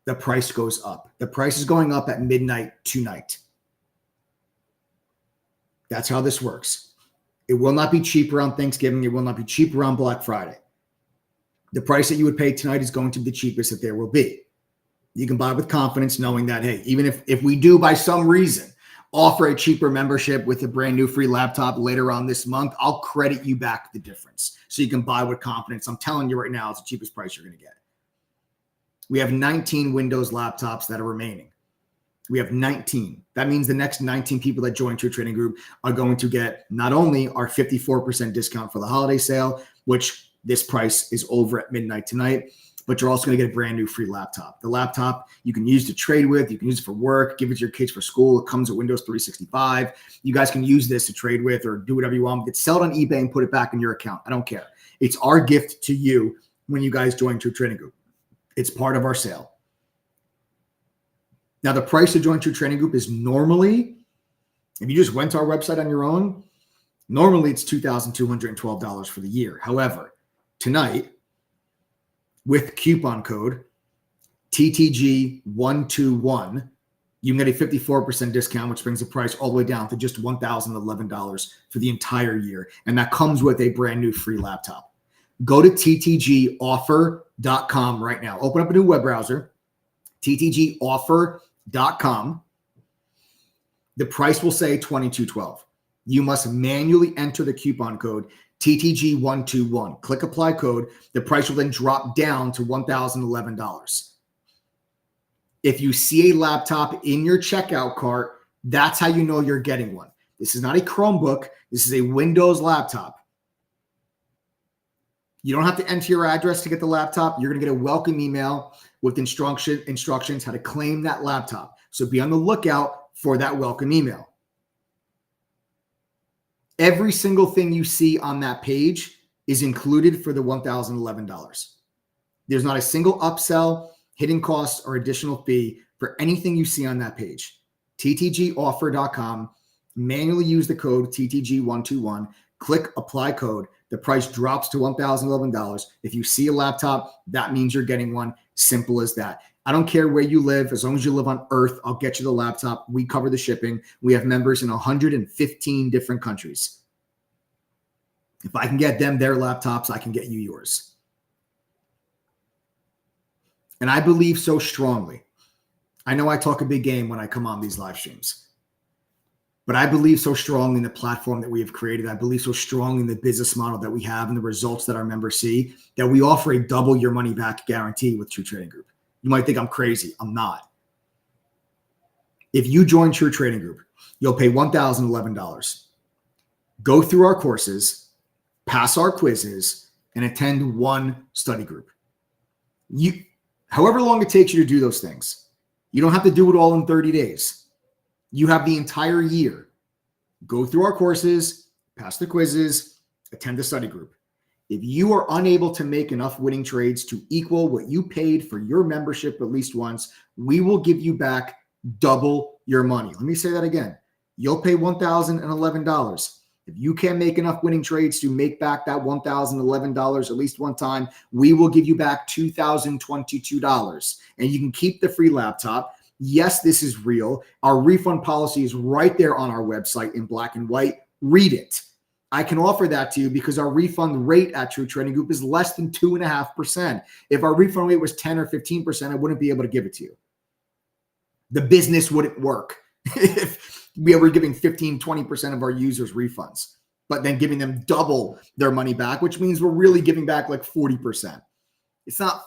[SPEAKER 5] the price goes up. The price is going up at midnight tonight. That's how this works. It will not be cheaper on Thanksgiving. It will not be cheaper on Black Friday. The price that you would pay tonight is going to be the cheapest that there will be. You can buy with confidence knowing that, hey, even if we do by some reason offer a cheaper membership with a brand new free laptop later on this month, I'll credit you back the difference so you can buy with confidence. I'm telling you right now, it's the cheapest price you're going to get. We have 19 Windows laptops that are remaining. We have 19. That means the next 19 people that join True Trading Group are going to get not only our 54% discount for the holiday sale, which this price is over at midnight tonight, but you're also going to get a brand new free laptop. The laptop you can use to trade with, you can use it for work, give it to your kids for school. It comes with Windows 365. You guys can use this to trade with or do whatever you want. Get sell it on eBay and put it back in your account. I don't care. It's our gift to you when you guys join True Trading Group. It's part of our sale. Now, the price to join True Trading Group is normally, if you just went to our website on your own, normally it's $2,212 for the year. However, tonight, with coupon code TTG121, you can get a 54% discount, which brings the price all the way down to just $1,011 for the entire year. And that comes with a brand new free laptop. Go to ttgoffer.com right now. Open up a new web browser, ttgoffer.com. The price will say $22.12. You must manually enter the coupon code TTG121. Click apply code. The price will then drop down to $1,011. If you see a laptop in your checkout cart, that's how you know you're getting one. This is not a Chromebook. This is a Windows laptop. You don't have to enter your address to get the laptop. You're going to get a welcome email with instructions how to claim that laptop. So be on the lookout for that welcome email. Every single thing you see on that page is included for the $1,011. There's not a single upsell, hidden cost, or additional fee for anything you see on that page. ttgoffer.com. Manually use the code TTG121. Click apply code. The price drops to $1,011. If you see a laptop, that means you're getting one. Simple as that. I don't care where you live. As long as you live on Earth, I'll get you the laptop. We cover the shipping. We have members in 115 different countries. If I can get them their laptops, I can get you yours. And I believe so strongly. I know I talk a big game when I come on these live streams. But I believe so strongly in the platform that we have created. I believe so strongly in the business model that we have and the results that our members see that we offer a double your money back guarantee with True Trading Group. You might think I'm crazy. I'm not. If you join True Trading Group, you'll pay $1,011. Go through our courses, pass our quizzes, and attend one study group. However long it takes you to do those things, you don't have to do it all in 30 days. You have the entire year. Go through our courses, pass the quizzes, attend the study group. If you are unable to make enough winning trades to equal what you paid for your membership at least once, we will give you back double your money. Let me say that again. You'll pay $1,011. If you can't make enough winning trades to make back that $1,011 at least one time, we will give you back $2,022. And you can keep the free laptop. Yes, this is real. Our refund policy is right there on our website in black and white. Read it. I can offer that to you because our refund rate at True Trading Group is less than 2.5%. If our refund rate was 10 or 15%, I wouldn't be able to give it to you. The business wouldn't work if we were giving 15, 20% of our users refunds, but then giving them double their money back, which means we're really giving back like 40%.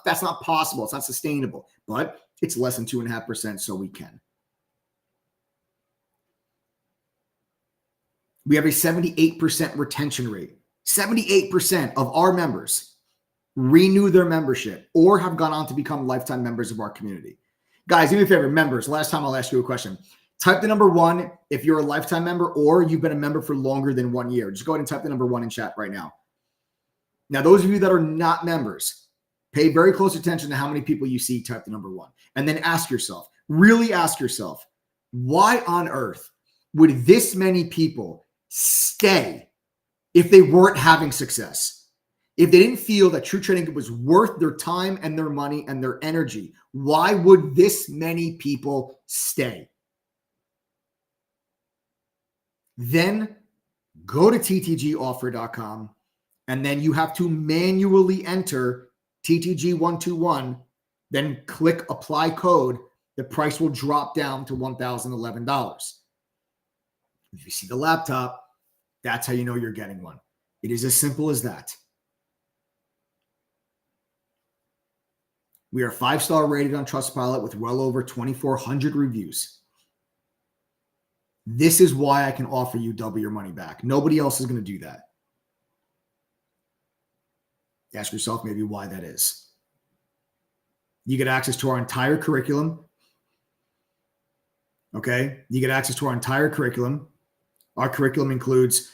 [SPEAKER 5] That's not possible. It's not sustainable, but it's less than 2.5%, so we can. We have a 78% retention rate. 78% of our members renew their membership or have gone on to become lifetime members of our community. Guys, do me a favor, members, last time I'll ask you a question. Type the number 1 if you're a lifetime member or you've been a member for longer than 1 year. Just go ahead and type the number 1 in chat right now. Now, those of you that are not members, pay very close attention to how many people you see type the number 1. And then ask yourself, really ask yourself, why on earth would this many people stay if they weren't having success? If they didn't feel that True Trading Group was worth their time and their money and their energy, why would this many people stay? Then go to ttgoffer.com and then you have to manually enter TTG121, then click apply code. The price will drop down to $1,011. If you see the laptop, that's how you know you're getting one. It is as simple as that. We are 5-star rated on Trustpilot with well over 2,400 reviews. This is why I can offer you double your money back. Nobody else is going to do that. Ask yourself maybe why that is. You get access to our entire curriculum. Okay? You get access to our entire curriculum. Our curriculum includes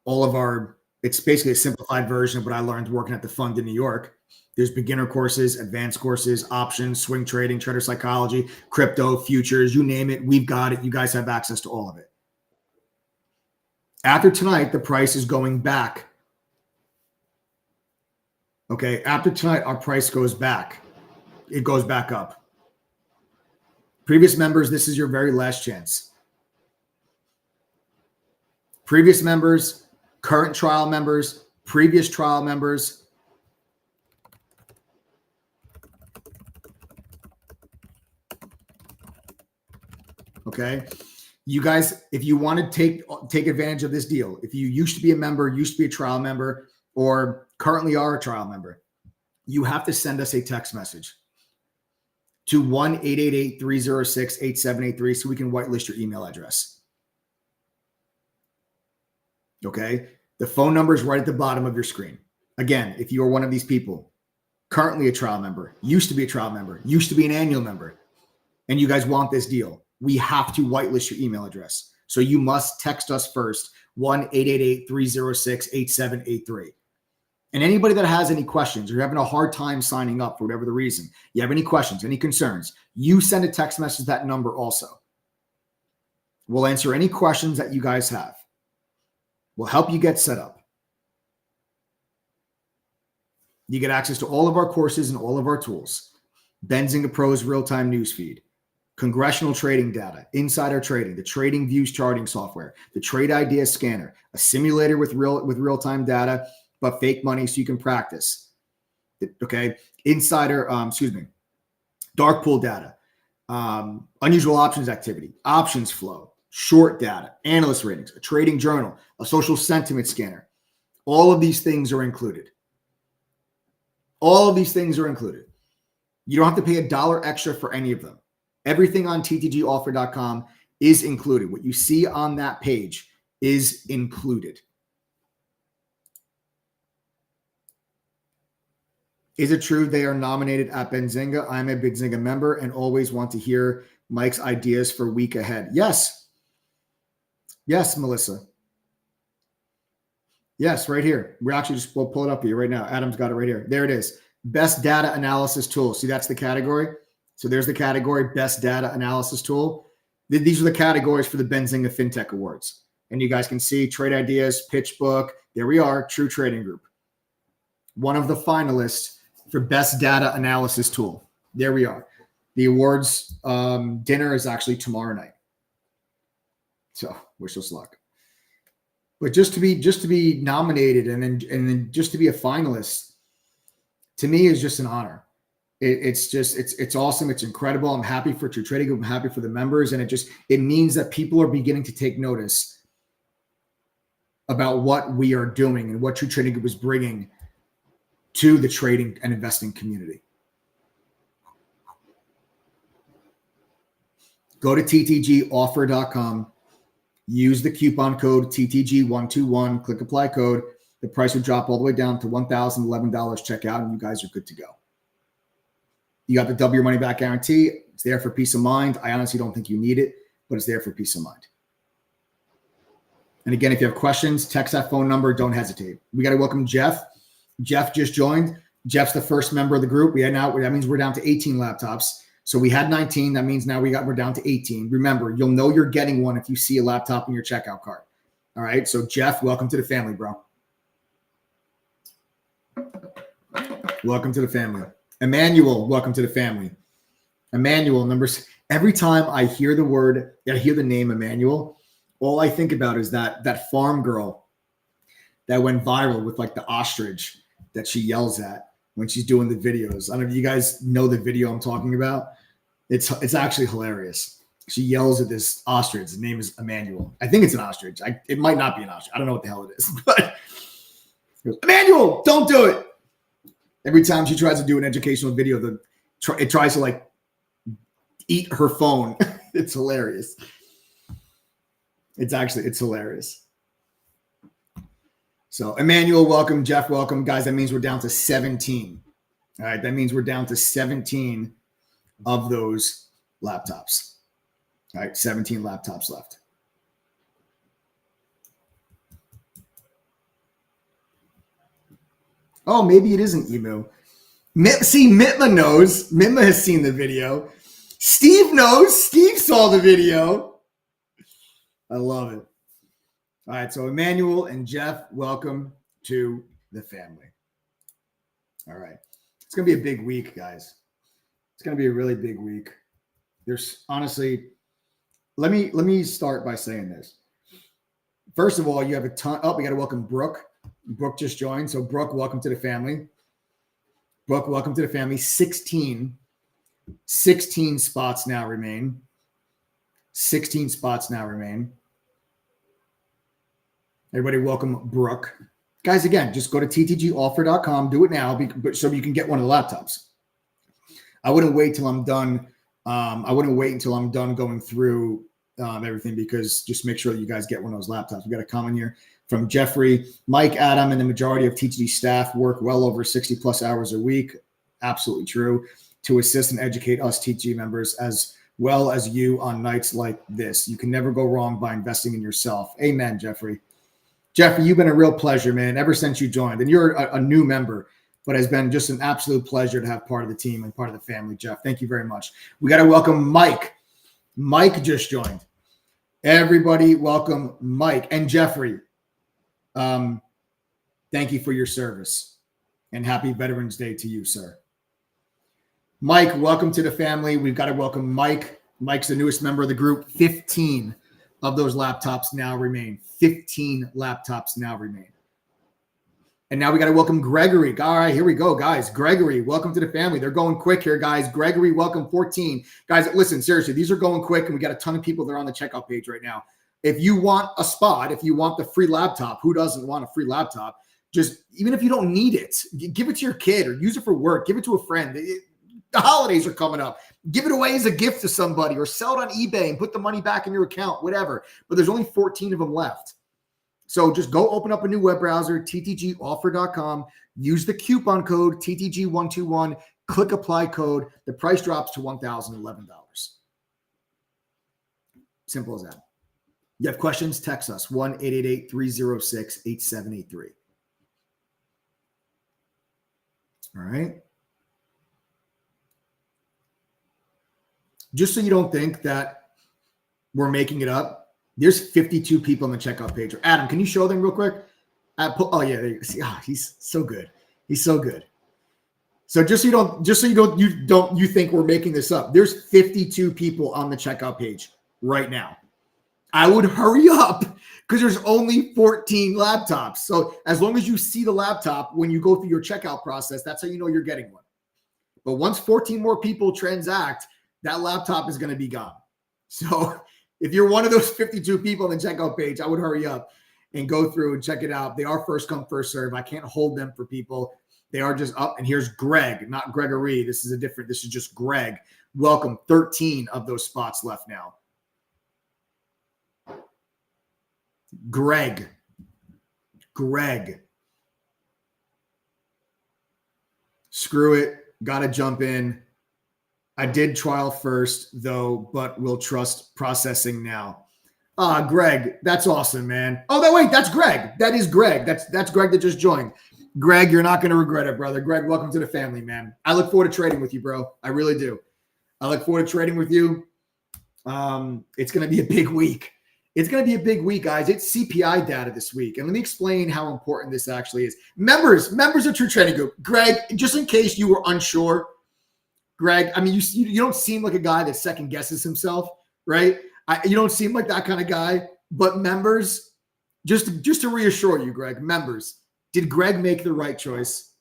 [SPEAKER 5] all of our, it's basically a simplified version of what I learned working at the fund in New York. There's beginner courses, advanced courses, options, swing trading, trader psychology, crypto, futures, you name it. We've got it. You guys have access to all of it. After tonight, the price is going back. Okay, after tonight, our price goes back. It goes back up. Previous members, this is your very last chance. Previous members, current trial members, previous trial members. Okay. You guys, if you want to take advantage of this deal, if you used to be a member, used to be a trial member, or currently are a trial member, you have to send us a text message to 1-888-306-8783 so we can whitelist your email address. Okay. The phone number is right at the bottom of your screen. Again, if you are one of these people, currently a trial member, used to be a trial member, used to be an annual member, and you guys want this deal, we have to whitelist your email address. So you must text us first, 1-888-306-8783. And anybody that has any questions or you're having a hard time signing up for whatever the reason, you have any questions, any concerns, you send a text message to that number also. We'll answer any questions that you guys have. We'll help you get set up. You get access to all of our courses and all of our tools. Benzinga Pro's real-time newsfeed, congressional trading data, insider trading, the Trading Views charting software, the Trade Idea scanner, a simulator with real-time data, but fake money so you can practice. Okay, dark pool data, unusual options activity, options flow, short data, analyst ratings, a trading journal, a social sentiment scanner. All of these things are included. All of these things are included. You don't have to pay $1 extra for any of them. Everything on ttgoffer.com is included. What you see on that page is included. Is it true they are nominated at Benzinga? I'm a Benzinga member and always want to hear Mike's ideas for week ahead. Yes. Yes, Melissa. Yes, right here. We'll pull it up here right now. Adam's got it right here. There it is. Best data analysis tool. See, that's the category. So there's the category, best data analysis tool. These are the categories for the Benzinga FinTech Awards. And you guys can see trade ideas, pitch book. There we are, True Trading Group. One of the finalists for best data analysis tool. There we are. The awards dinner is actually tomorrow night. So wish us luck. But just to be nominated and then just to be a finalist, to me is just an honor. It's awesome. It's incredible. I'm happy for True Trading Group. I'm happy for the members. And it means that people are beginning to take notice about what we are doing and what True Trading Group is bringing to the trading and investing community. Go to ttgoffer.com. Use the coupon code TTG121. Click apply code. The price would drop all the way down to $1,011 checkout, and you guys are good to go. You got the double your money back guarantee. It's there for peace of mind. I honestly don't think you need it, but it's there for peace of mind. And again, if you have questions, text that phone number. Don't hesitate. We got to welcome Jeff. Jeff just joined. Jeff's the first member of the group. That means we're down to 18 laptops. So we had 19. That means now we're down to 18. Remember, you'll know you're getting one if you see a laptop in your checkout cart. All right. So Jeff, welcome to the family, bro. Welcome to the family. Emmanuel, welcome to the family. Emmanuel, every time I hear the name Emmanuel, all I think about is that farm girl that went viral with like the ostrich that she yells at when she's doing the videos. I don't know if you guys know the video I'm talking about. It's actually hilarious. She yells at this ostrich. His name is Emmanuel. I think it's an ostrich. It might not be an ostrich. I don't know what the hell it is. But Emmanuel, don't do it. Every time she tries to do an educational video, it tries to like eat her phone. It's hilarious. It's hilarious. So Emmanuel, welcome. Jeff, welcome. Guys, that means we're down to 17. All right. That means we're down to 17 of those laptops. All right. 17 laptops left. Oh, maybe it isn't Emu. See, Mitma knows. Mitma has seen the video. Steve knows. Steve saw the video. I love it. All right, so Emmanuel and Jeff, welcome to the family. All right. It's going to be a big week, guys. It's going to be a really big week. There's honestly, let me start by saying this. First of all, you have a ton. Oh, we got to welcome Brooke. Brooke just joined. So Brooke, welcome to the family. Brooke, welcome to the family. 16 spots now remain. 16 spots now remain. Everybody welcome Brooke. Guys, again, just go to ttgoffer.com. Do it now so you can get one of the laptops. I wouldn't wait till I'm done. I wouldn't wait until I'm done going through everything, because just make sure that you guys get one of those laptops. We got a comment here from Jeffrey. Mike, Adam, and the majority of TTG staff work well over 60 plus hours a week. Absolutely true. To assist and educate us TTG members as well as you on nights like this. You can never go wrong by investing in yourself. Amen, Jeffrey. Jeffrey, you've been a real pleasure, man, ever since you joined. And you're a new member, but it's been just an absolute pleasure to have part of the team and part of the family, Jeff. Thank you very much. We got to welcome Mike. Mike just joined. Everybody welcome Mike and Jeffrey. Thank you for your service, and happy Veterans Day to you, sir. Mike, welcome to the family. We've got to welcome Mike. Mike's the newest member of the group. 15 of those laptops now remain. 15 laptops now remain. And now we got to welcome Gregory. All right, here we go, guys. Gregory, welcome to the family. They're going quick here, guys. Gregory, welcome 14. Guys, listen, seriously, these are going quick, and we got a ton of people that are on the checkout page right now. If you want a spot, if you want the free laptop, who doesn't want a free laptop? Just, even if you don't need it, give it to your kid or use it for work. Give it to a friend. The holidays are coming up. Give it away as a gift to somebody or sell it on eBay and put the money back in your account, whatever. But there's only 14 of them left. So just go open up a new web browser, ttgoffer.com, use the coupon code TTG121, click apply code. The price drops to $1,011. Simple as that. You have questions, text us, 1-888-306-8783. All right. Just so you don't think that we're making it up, there's 52 people on the checkout page. Adam, can you show them real quick? Oh yeah, there you go. See, he's so good. He's so good. So just so you think we're making this up. There's 52 people on the checkout page right now. I would hurry up because there's only 14 laptops. So as long as you see the laptop when you go through your checkout process, that's how you know you're getting one. But once 14 more people transact, that laptop is going to be gone. So if you're one of those 52 people on the checkout page, I would hurry up and go through and check it out. They are first come, first serve. I can't hold them for people. They are just up. And here's Greg, not Gregory. This is just Greg. Welcome. 13 of those spots left now. Greg. Screw it. Got to jump in. I did trial first, though, but will trust processing now. Greg, that's awesome, man. Oh, wait, that's Greg. That is Greg. That's Greg that just joined. Greg, you're not going to regret it, brother. Greg, welcome to the family, man. I look forward to trading with you, bro. I really do. I look forward to trading with you. It's going to be a big week. It's going to be a big week, guys. It's CPI data this week. And let me explain how important this actually is. Members of True Trading Group. Greg, just in case you were unsure, Greg, I mean, you don't seem like a guy that second guesses himself, right? You don't seem like that kind of guy. But members, just to reassure you, Greg, members, did Greg make the right choice?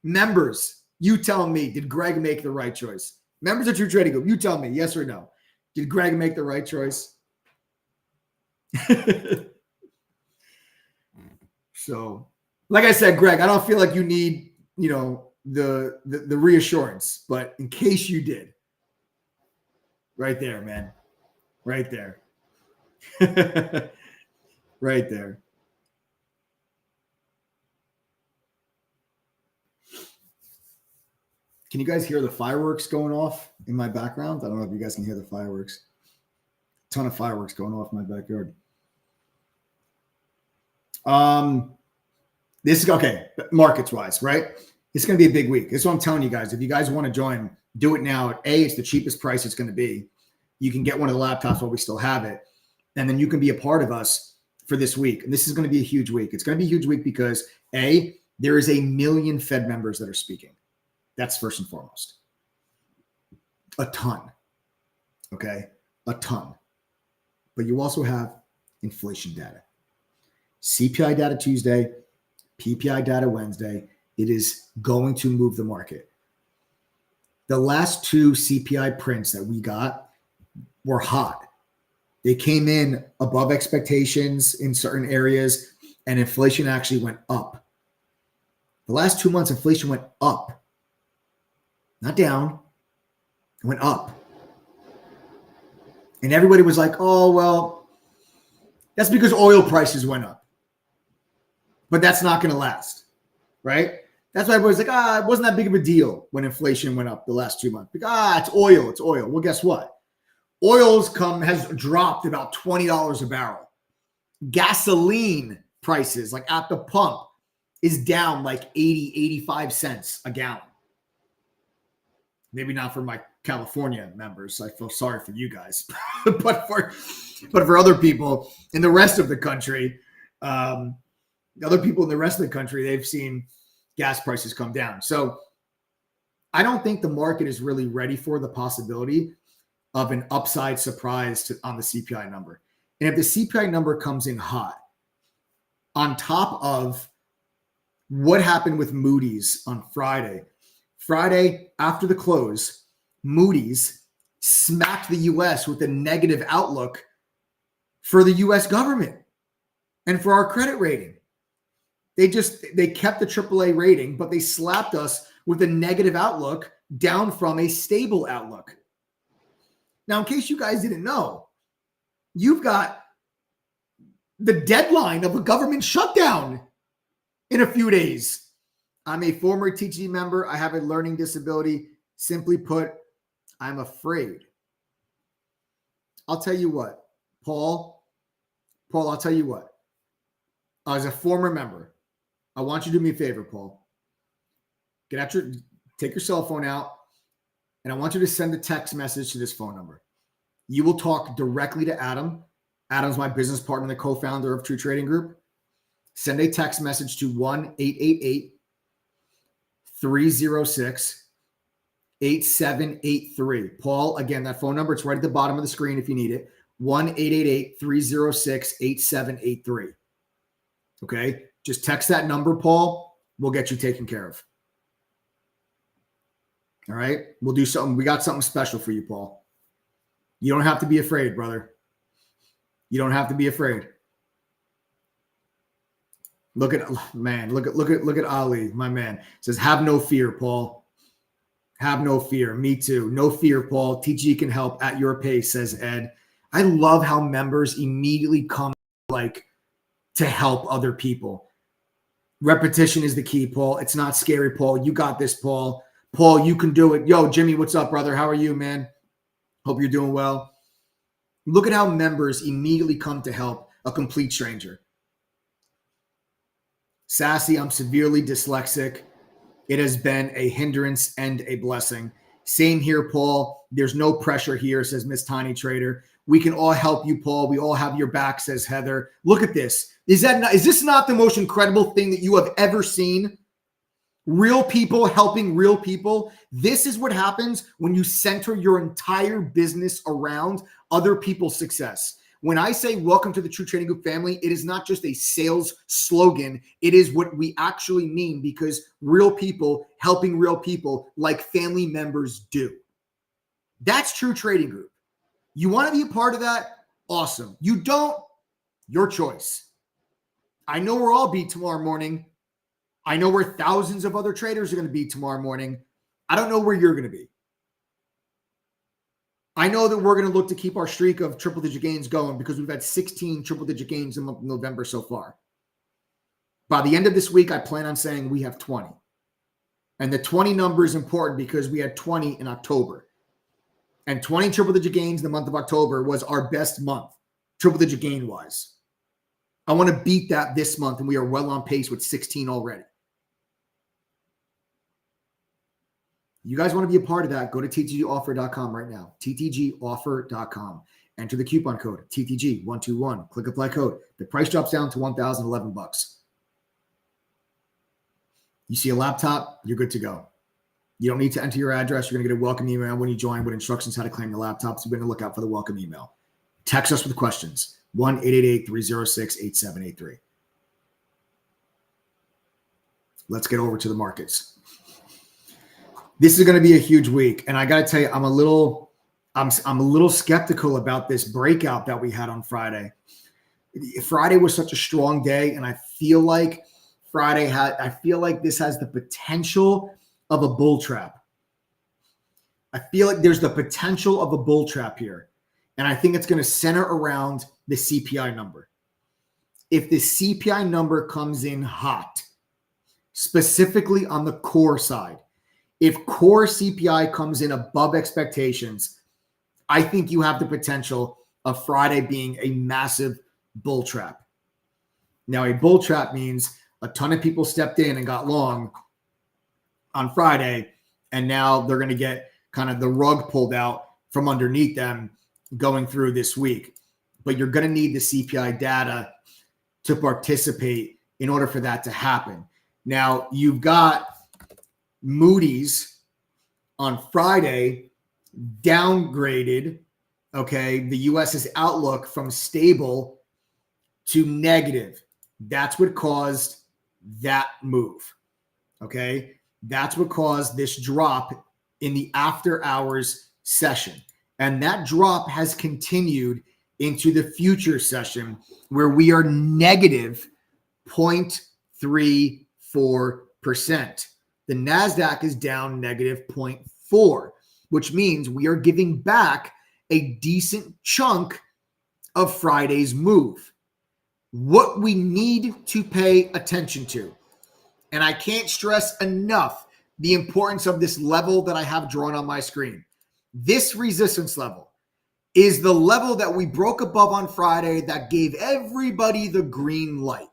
[SPEAKER 5] Members, you tell me, did Greg make the right choice? Members of True Trading Group, you tell me, yes or no. Did Greg make the right choice? So, like I said, Greg, I don't feel like you need, the reassurance, but in case you did, right there, man, right there, right there. Can you guys hear the fireworks going off in my background? I don't know if you guys can hear the fireworks. A ton of fireworks going off in my backyard. This is okay, markets wise, right? It's going to be a big week. This is what I'm telling you guys. If you guys want to join, do it now. It's the cheapest price it's going to be. You can get one of the laptops while we still have it. And then you can be a part of us for this week. And this is going to be a huge week. It's going to be a huge week because there is 1 million Fed members that are speaking. That's first and foremost. A ton. Okay. A ton. But you also have inflation data. CPI data Tuesday, PPI data Wednesday. It is going to move the market. The last 2 CPI prints that we got were hot. They came in above expectations in certain areas, and inflation actually went up. The last 2 months, inflation went up. Not down. It went up. And everybody was like, oh, well, that's because oil prices went up. But that's not going to last, right? That's why everybody's like, it wasn't that big of a deal when inflation went up the last 2 months. Like, it's oil. Well, guess what? Oil's has dropped about $20 a barrel. Gasoline prices, like at the pump, is down like 80, 85 cents a gallon. Maybe not for my California members. I feel sorry for you guys. but for other people in the rest of the country, they've seen gas prices come down. So I don't think the market is really ready for the possibility of an upside surprise on the CPI number. And if the CPI number comes in hot, on top of What happened with Moody's on Friday? Friday, after the close, Moody's smacked the U.S. with a negative outlook for the U.S. government and for our credit rating. They kept the AAA rating, but they slapped us with a negative outlook down from a stable outlook. Now, in case you guys didn't know, you've got the deadline of a government shutdown in a few days. I'm a former TTG member. I have a learning disability. Simply put, I'm afraid. I'll tell you what, Paul, I'll tell you what. As a former member, I want you to do me a favor, Paul. Take your cell phone out, and I want you to send a text message to this phone number. You will talk directly to Adam. Adam's my business partner and the co-founder of True Trading Group. Send a text message to 1-888-306-8783. Paul, again, that phone number, it's right at the bottom of the screen if you need it. 1-888-306-8783. Okay? Just text that number, Paul. We'll get you taken care of. All right? We'll do something. We got something special for you, Paul. You don't have to be afraid, brother. You don't have to be afraid. Look at Ali, my man. It says, have no fear, Paul. Have no fear. Me too. No fear, Paul. TG can help at your pace, says Ed. I love how members immediately come to help other people. Repetition is the key, Paul. It's not scary, Paul. You got this, Paul. Paul, you can do it. Yo, Jimmy, what's up, brother? How are you, man? Hope you're doing well. Look at how members immediately come to help a complete stranger. Sassy, I'm severely dyslexic. It has been a hindrance and a blessing. Same here, Paul. There's no pressure here, says Miss Tiny Trader. We can all help you, Paul. We all have your back, says Heather. Look at this. Is this not the most incredible thing that you have ever seen? Real people helping real people. This is what happens when you center your entire business around other people's success. When I say welcome to the True Trading Group family, it is not just a sales slogan. It is what we actually mean, because real people helping real people like family members do. That's True Trading Group. You want to be a part of that? Awesome. You don't? Your choice. I know where I'll be tomorrow morning. I know where thousands of other traders are going to be tomorrow morning. I don't know where you're going to be. I know that we're going to look to keep our streak of triple-digit gains going because we've had 16 triple-digit gains in the month of November so far. By the end of this week, I plan on saying we have 20. And the 20 number is important because we had 20 in October. And 20 triple-digit gains in the month of October was our best month, triple-digit gain-wise. I want to beat that this month, and we are well on pace with 16 already. You guys want to be a part of that, go to ttgoffer.com right now. ttgoffer.com. Enter the coupon code TTG121. Click apply code. The price drops down to $1,011. You see a laptop, you're good to go. You don't need to enter your address. You're going to get a welcome email when you join with instructions how to claim your laptop. So be on the lookout for the welcome email. Text us with questions. 1-888-306-8783. Let's get over to the markets. This is going to be a huge week, and I got to tell you, I'm a little skeptical about this breakout that we had on Friday. Friday was such a strong day, and I feel like this has the potential of a bull trap. I feel like there's the potential of a bull trap here, and I think it's going to center around the CPI number. If the CPI number comes in hot, specifically on the core side, if core CPI comes in above expectations, I think you have the potential of Friday being a massive bull trap. Now, a bull trap means a ton of people stepped in and got long on Friday, and now they're going to get kind of the rug pulled out from underneath them going through this week. But you're going to need the CPI data to participate in order for that to happen. Now, you've got Moody's on Friday downgraded, the U.S.'s outlook from stable to negative. That's what caused that move. Okay. That's what caused this drop in the after hours session. And that drop has continued into the future session where we are negative 0.34%. The NASDAQ is down negative 0.4, which means we are giving back a decent chunk of Friday's move. What we need to pay attention to, and I can't stress enough the importance of this level that I have drawn on my screen. This resistance level is the level that we broke above on Friday that gave everybody the green light.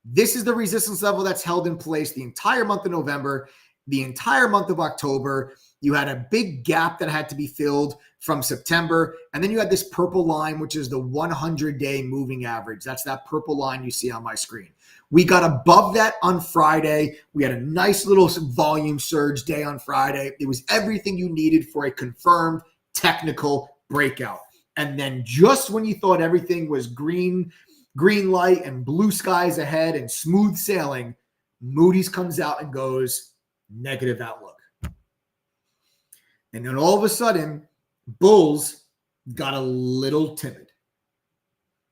[SPEAKER 5] This is the resistance level that's held in place the entire month of November, the entire month of October. You had a big gap that had to be filled from September. And then you had this purple line, which is the 100-day moving average. That's that purple line you see on my screen. We got above that on Friday. We had a nice little volume surge day on Friday. It was everything you needed for a confirmed technical breakout. And then just when you thought everything was green light and blue skies ahead and smooth sailing, Moody's comes out and goes negative outlook. And then all of a sudden, bulls got a little timid.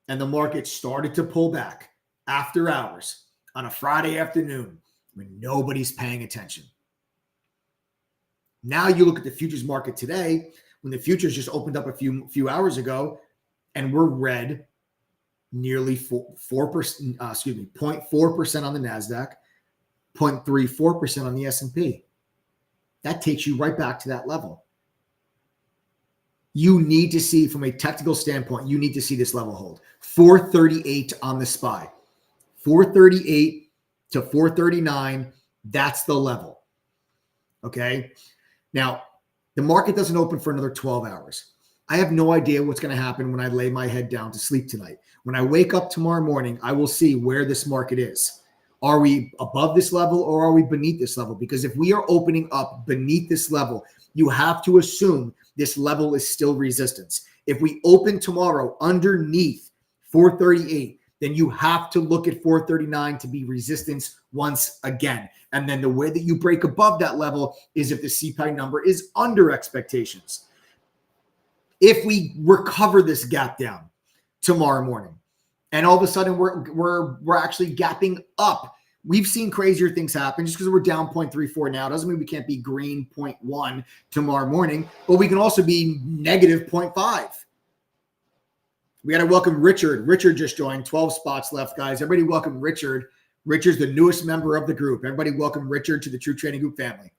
[SPEAKER 5] And the market started to pull back after hours on a Friday afternoon when nobody's paying attention. Now you look at the futures market today, when the futures just opened up a few hours ago, and we're red nearly 0.4% on the NASDAQ, 0.34% on the S&P. That takes you right back to that level. You need to see, from a technical standpoint, you need to see this level hold. 438 on the SPY. 438 to 439, that's the level. Okay? Now, the market doesn't open for another 12 hours. I have no idea what's going to happen when I lay my head down to sleep tonight. When I wake up tomorrow morning, I will see where this market is. Are we above this level or are we beneath this level? Because if we are opening up beneath this level, you have to assume this level is still resistance. If we open tomorrow underneath 438, then you have to look at 439 to be resistance once again. And then the way that you break above that level is if the CPI number is under expectations. If we recover this gap down tomorrow morning, and all of a sudden we're actually gapping up. We've seen crazier things happen. Just because we're down 0.34 now doesn't mean we can't be green 0.1 tomorrow morning, but we can also be negative 0.5. We got to welcome Richard. Richard just joined. 12 spots left, guys. Everybody welcome Richard. Richard's the newest member of the group. Everybody welcome Richard to the True Trading Group family.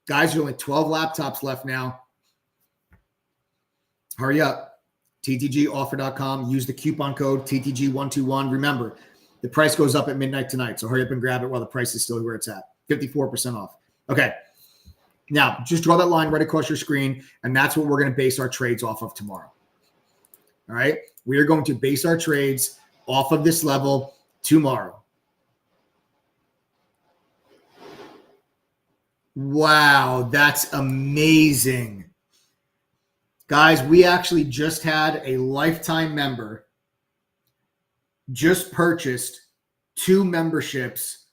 [SPEAKER 5] Guys, there's only 12 laptops left now. Hurry up. TTGoffer.com. Use the coupon code TTG121. Remember, the price goes up at midnight tonight, so hurry up and grab it while the price is still where it's at. 54% off. Okay. Now, just draw that line right across your screen, and that's what we're going to base our trades off of tomorrow. All right? We are going to base our trades off of this level tomorrow. Wow, that's amazing. Guys, we actually just had a lifetime member just purchased 2 memberships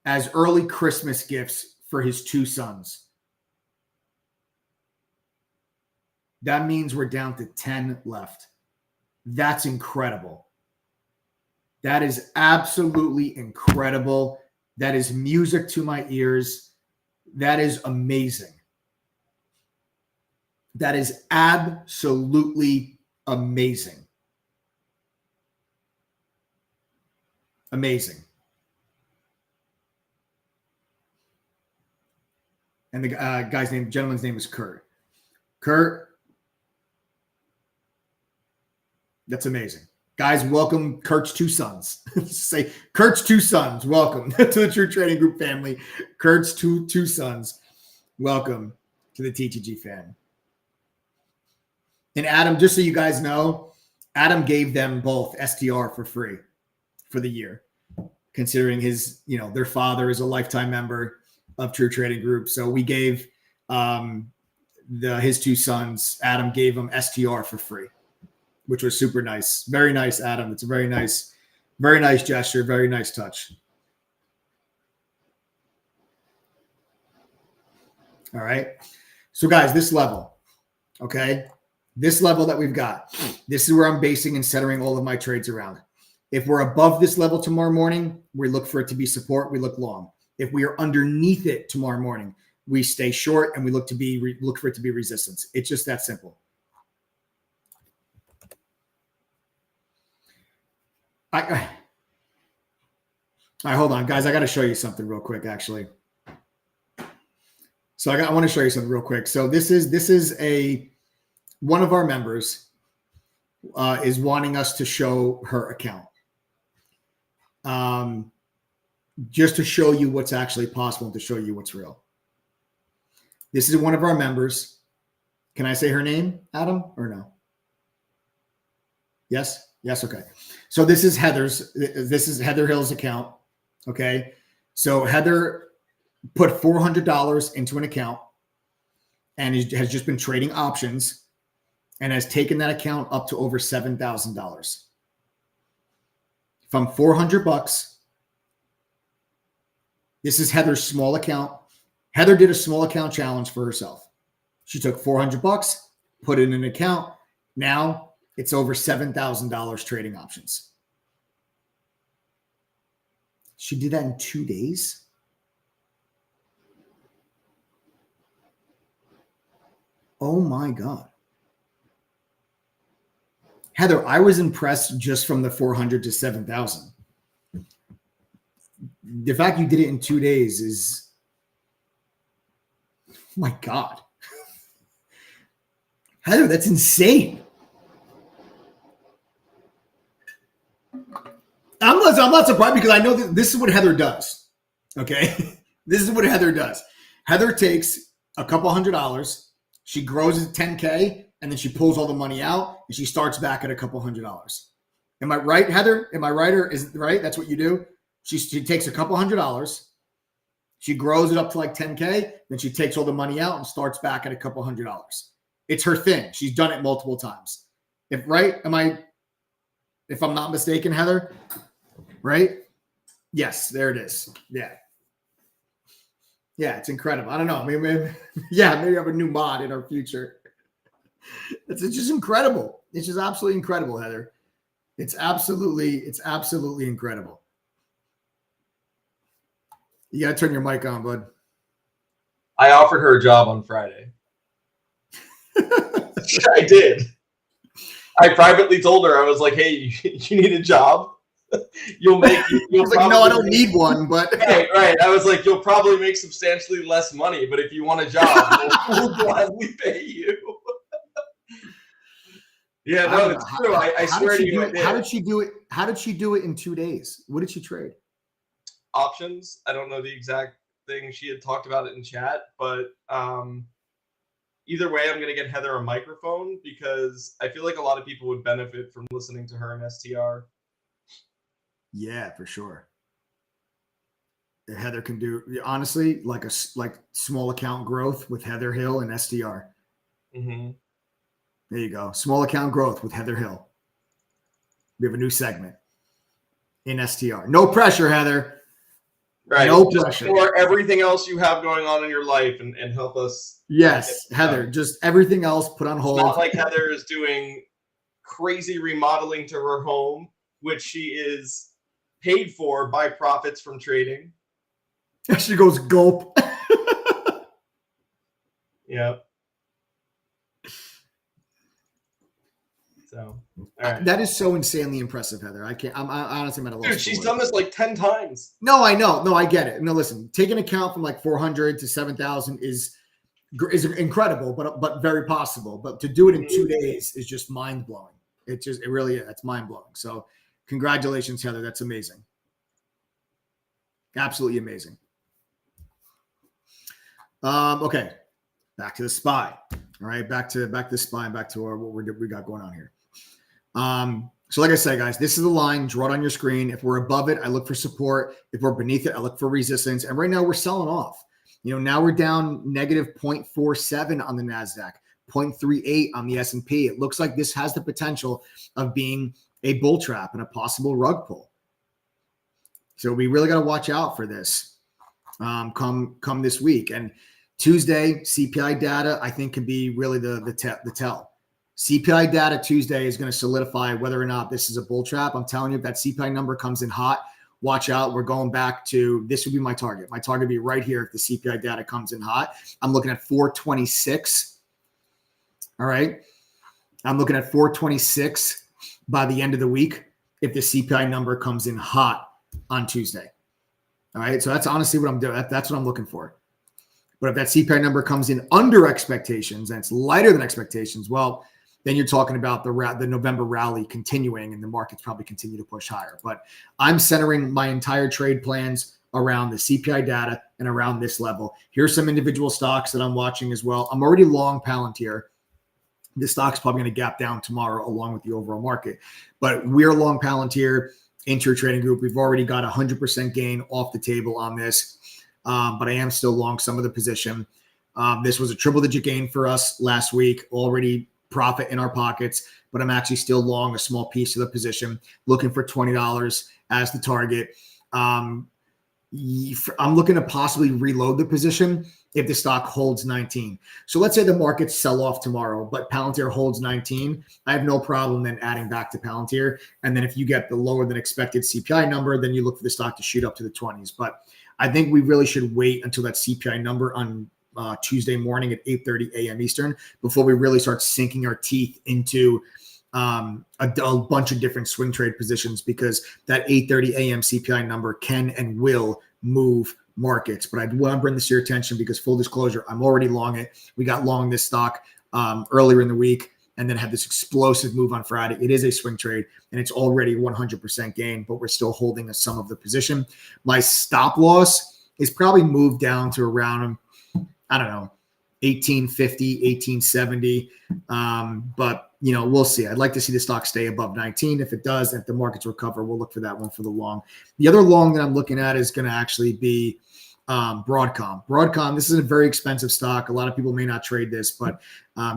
[SPEAKER 5] as early Christmas gifts for his 2 sons. That means we're down to 10 left. That's incredible. That is absolutely incredible. That is music to my ears. That is amazing. That is absolutely amazing. Amazing. And the gentleman's name is Kurt. Kurt, that's amazing. Guys, welcome Kurt's 2 sons. Say Kurt's 2 sons. Welcome to the True Trading Group family. Kurt's two sons. Welcome to the TTG fan. And Adam, just so you guys know, Adam gave them both STR for free for the year, considering his, their father is a lifetime member of True Trading Group. So we gave his 2 sons, Adam gave them STR for free, which was super nice. Very nice, Adam. It's a very nice Very nice gesture. Very nice touch. All right. So guys, this level, okay, this level that we've got, this is where I'm basing and centering all of my trades around. If we're above this level tomorrow morning, we look for it to be support. We look long. If we are underneath it tomorrow morning, we stay short and we look for it to be resistance. It's just that simple. All right, hold on, guys. I got to show you something real quick, actually. So I want to show you something real quick. So this is one of our members is wanting us to show her account, just to show you what's actually possible and to show you what's real. This is one of our members. Can I say her name, Adam, or no? Yes. Yes. Okay. So this is Heather Hill's account. Okay. So Heather put $400 into an account and has just been trading options and has taken that account up to over $7,000 from $400. This is Heather's small account. Heather did a small account challenge for herself. She took $400, put it in an account. Now it's over $7,000 trading options. She did that in 2 days. Oh my God. Heather, I was impressed just from the 400 to 7,000. The fact you did it in 2 days is, oh my God. Heather, that's insane. I'm not surprised because I know that this is what Heather does. Okay. This is what Heather does. Heather takes a couple $100. She grows it 10K and then she pulls all the money out and she starts back at a couple $100. Am I right, Heather? Am I right, or is it right? That's what you do. She takes a couple $100. She grows it up to like 10K. Then she takes all the money out and starts back at a couple $100. It's her thing. She's done it multiple times. If I'm not mistaken, Heather, right? Yes, there it is. Yeah. Yeah, it's incredible. I don't know. Maybe have a new mod in our future. It's just incredible. It's just absolutely incredible, Heather. It's absolutely incredible. You got to turn your mic on, bud.
[SPEAKER 6] I offered her a job on Friday. I did. I privately told her, I was like, hey, you need a job? You'll I
[SPEAKER 5] was like, no, I don't need one, but
[SPEAKER 6] right. I was like, you'll probably make substantially less money, but if you want a job, we'll gladly pay you. Yeah, no, it's true. I swear to you.
[SPEAKER 5] How did she do it? How did she do it in 2 days? What did she trade?
[SPEAKER 6] Options. I don't know the exact thing. She had talked about it in chat, but either way, I'm going to get Heather a microphone because I feel like a lot of people would benefit from listening to her in STR.
[SPEAKER 5] Yeah, for sure. Heather can do, honestly, like small account growth with Heather Hill and STR.
[SPEAKER 6] Mm-hmm.
[SPEAKER 5] There you go. Small account growth with Heather Hill. We have a new segment in STR. No pressure, Heather.
[SPEAKER 6] Right.
[SPEAKER 5] No
[SPEAKER 6] just
[SPEAKER 5] pressure.
[SPEAKER 6] For everything else you have going on in your life and help us.
[SPEAKER 5] Yes, Heather. Just everything else put on hold.
[SPEAKER 6] It's not like Heather is doing crazy remodeling to her home, which she is paid for by profits from trading.
[SPEAKER 5] She goes gulp.
[SPEAKER 6] Yep. So, all right.
[SPEAKER 5] That is so insanely impressive, Heather. I'm honestly at a loss.
[SPEAKER 6] Dude, she's done this like 10 times.
[SPEAKER 5] No, I know. No, I get it. No, listen, take an account from like 400 to 7,000 is incredible, but very possible. But to do it in 2 days is just mind blowing. It really is. It's mind blowing. So congratulations, Heather. That's amazing. Absolutely amazing. Okay. Back to the SPY. All right. Back to the SPY and back to what we got going on here. So like I said, guys, this is the line. Draw it on your screen. If we're above it, I look for support. If we're beneath it, I look for resistance. And right now we're selling off. Now we're down negative 0.47 on the NASDAQ, 0.38 on the S&P. It looks like this has the potential of being a bull trap and a possible rug pull. So we really got to watch out for this come this week. And Tuesday, CPI data, I think, can be really the tell. CPI data Tuesday is going to solidify whether or not this is a bull trap. I'm telling you, if that CPI number comes in hot, watch out. We're going back to, this would be my target. My target would be right here if the CPI data comes in hot. I'm looking at 426. All right. I'm looking at 426 by the end of the week if the CPI number comes in hot on Tuesday. All right. So that's honestly what I'm doing. That's what I'm looking for. But if that CPI number comes in under expectations and it's lighter than expectations, well, then you're talking about the November rally continuing and the markets probably continue to push higher. But I'm centering my entire trade plans around the CPI data and around this level. Here's some individual stocks that I'm watching as well. I'm already long Palantir. This stock's probably going to gap down tomorrow along with the overall market. But we're long Palantir into trading group. We've already got 100% gain off the table on this. But I am still long some of the position. This was a triple-digit gain for us last week, already profit in our pockets, but I'm actually still long a small piece of the position, looking for $20 as the target. I'm looking to possibly reload the position if the stock holds 19. So let's say the markets sell off tomorrow, but Palantir holds 19. I have no problem then adding back to Palantir. And then if you get the lower than expected CPI number, then you look for the stock to shoot up to the 20s. But I think we really should wait until that CPI number on Tuesday morning at 8:30 a.m. Eastern before we really start sinking our teeth into a bunch of different swing trade positions, because that 8:30 a.m. CPI number can and will move markets. But I want to bring this to your attention because, full disclosure, I'm already long it. We got long this stock earlier in the week and then had this explosive move on Friday. It is a swing trade and it's already 100% gain, but we're still holding a sum of the position. My stop loss is probably moved down to around, I don't know, 1850, 1870. But, you know, we'll see. I'd like to see the stock stay above 19. If it does, if the markets recover, we'll look for that one for the long. The other long that I'm looking at is going to actually be Broadcom. Broadcom, this is a very expensive stock. A lot of people may not trade this, but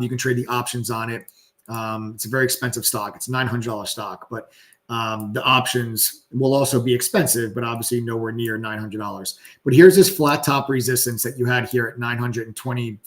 [SPEAKER 5] you can trade the options on it. It's a very expensive stock. It's a $900 stock, but the options will also be expensive, but obviously nowhere near $900. But here's this flat top resistance that you had here at $925, $920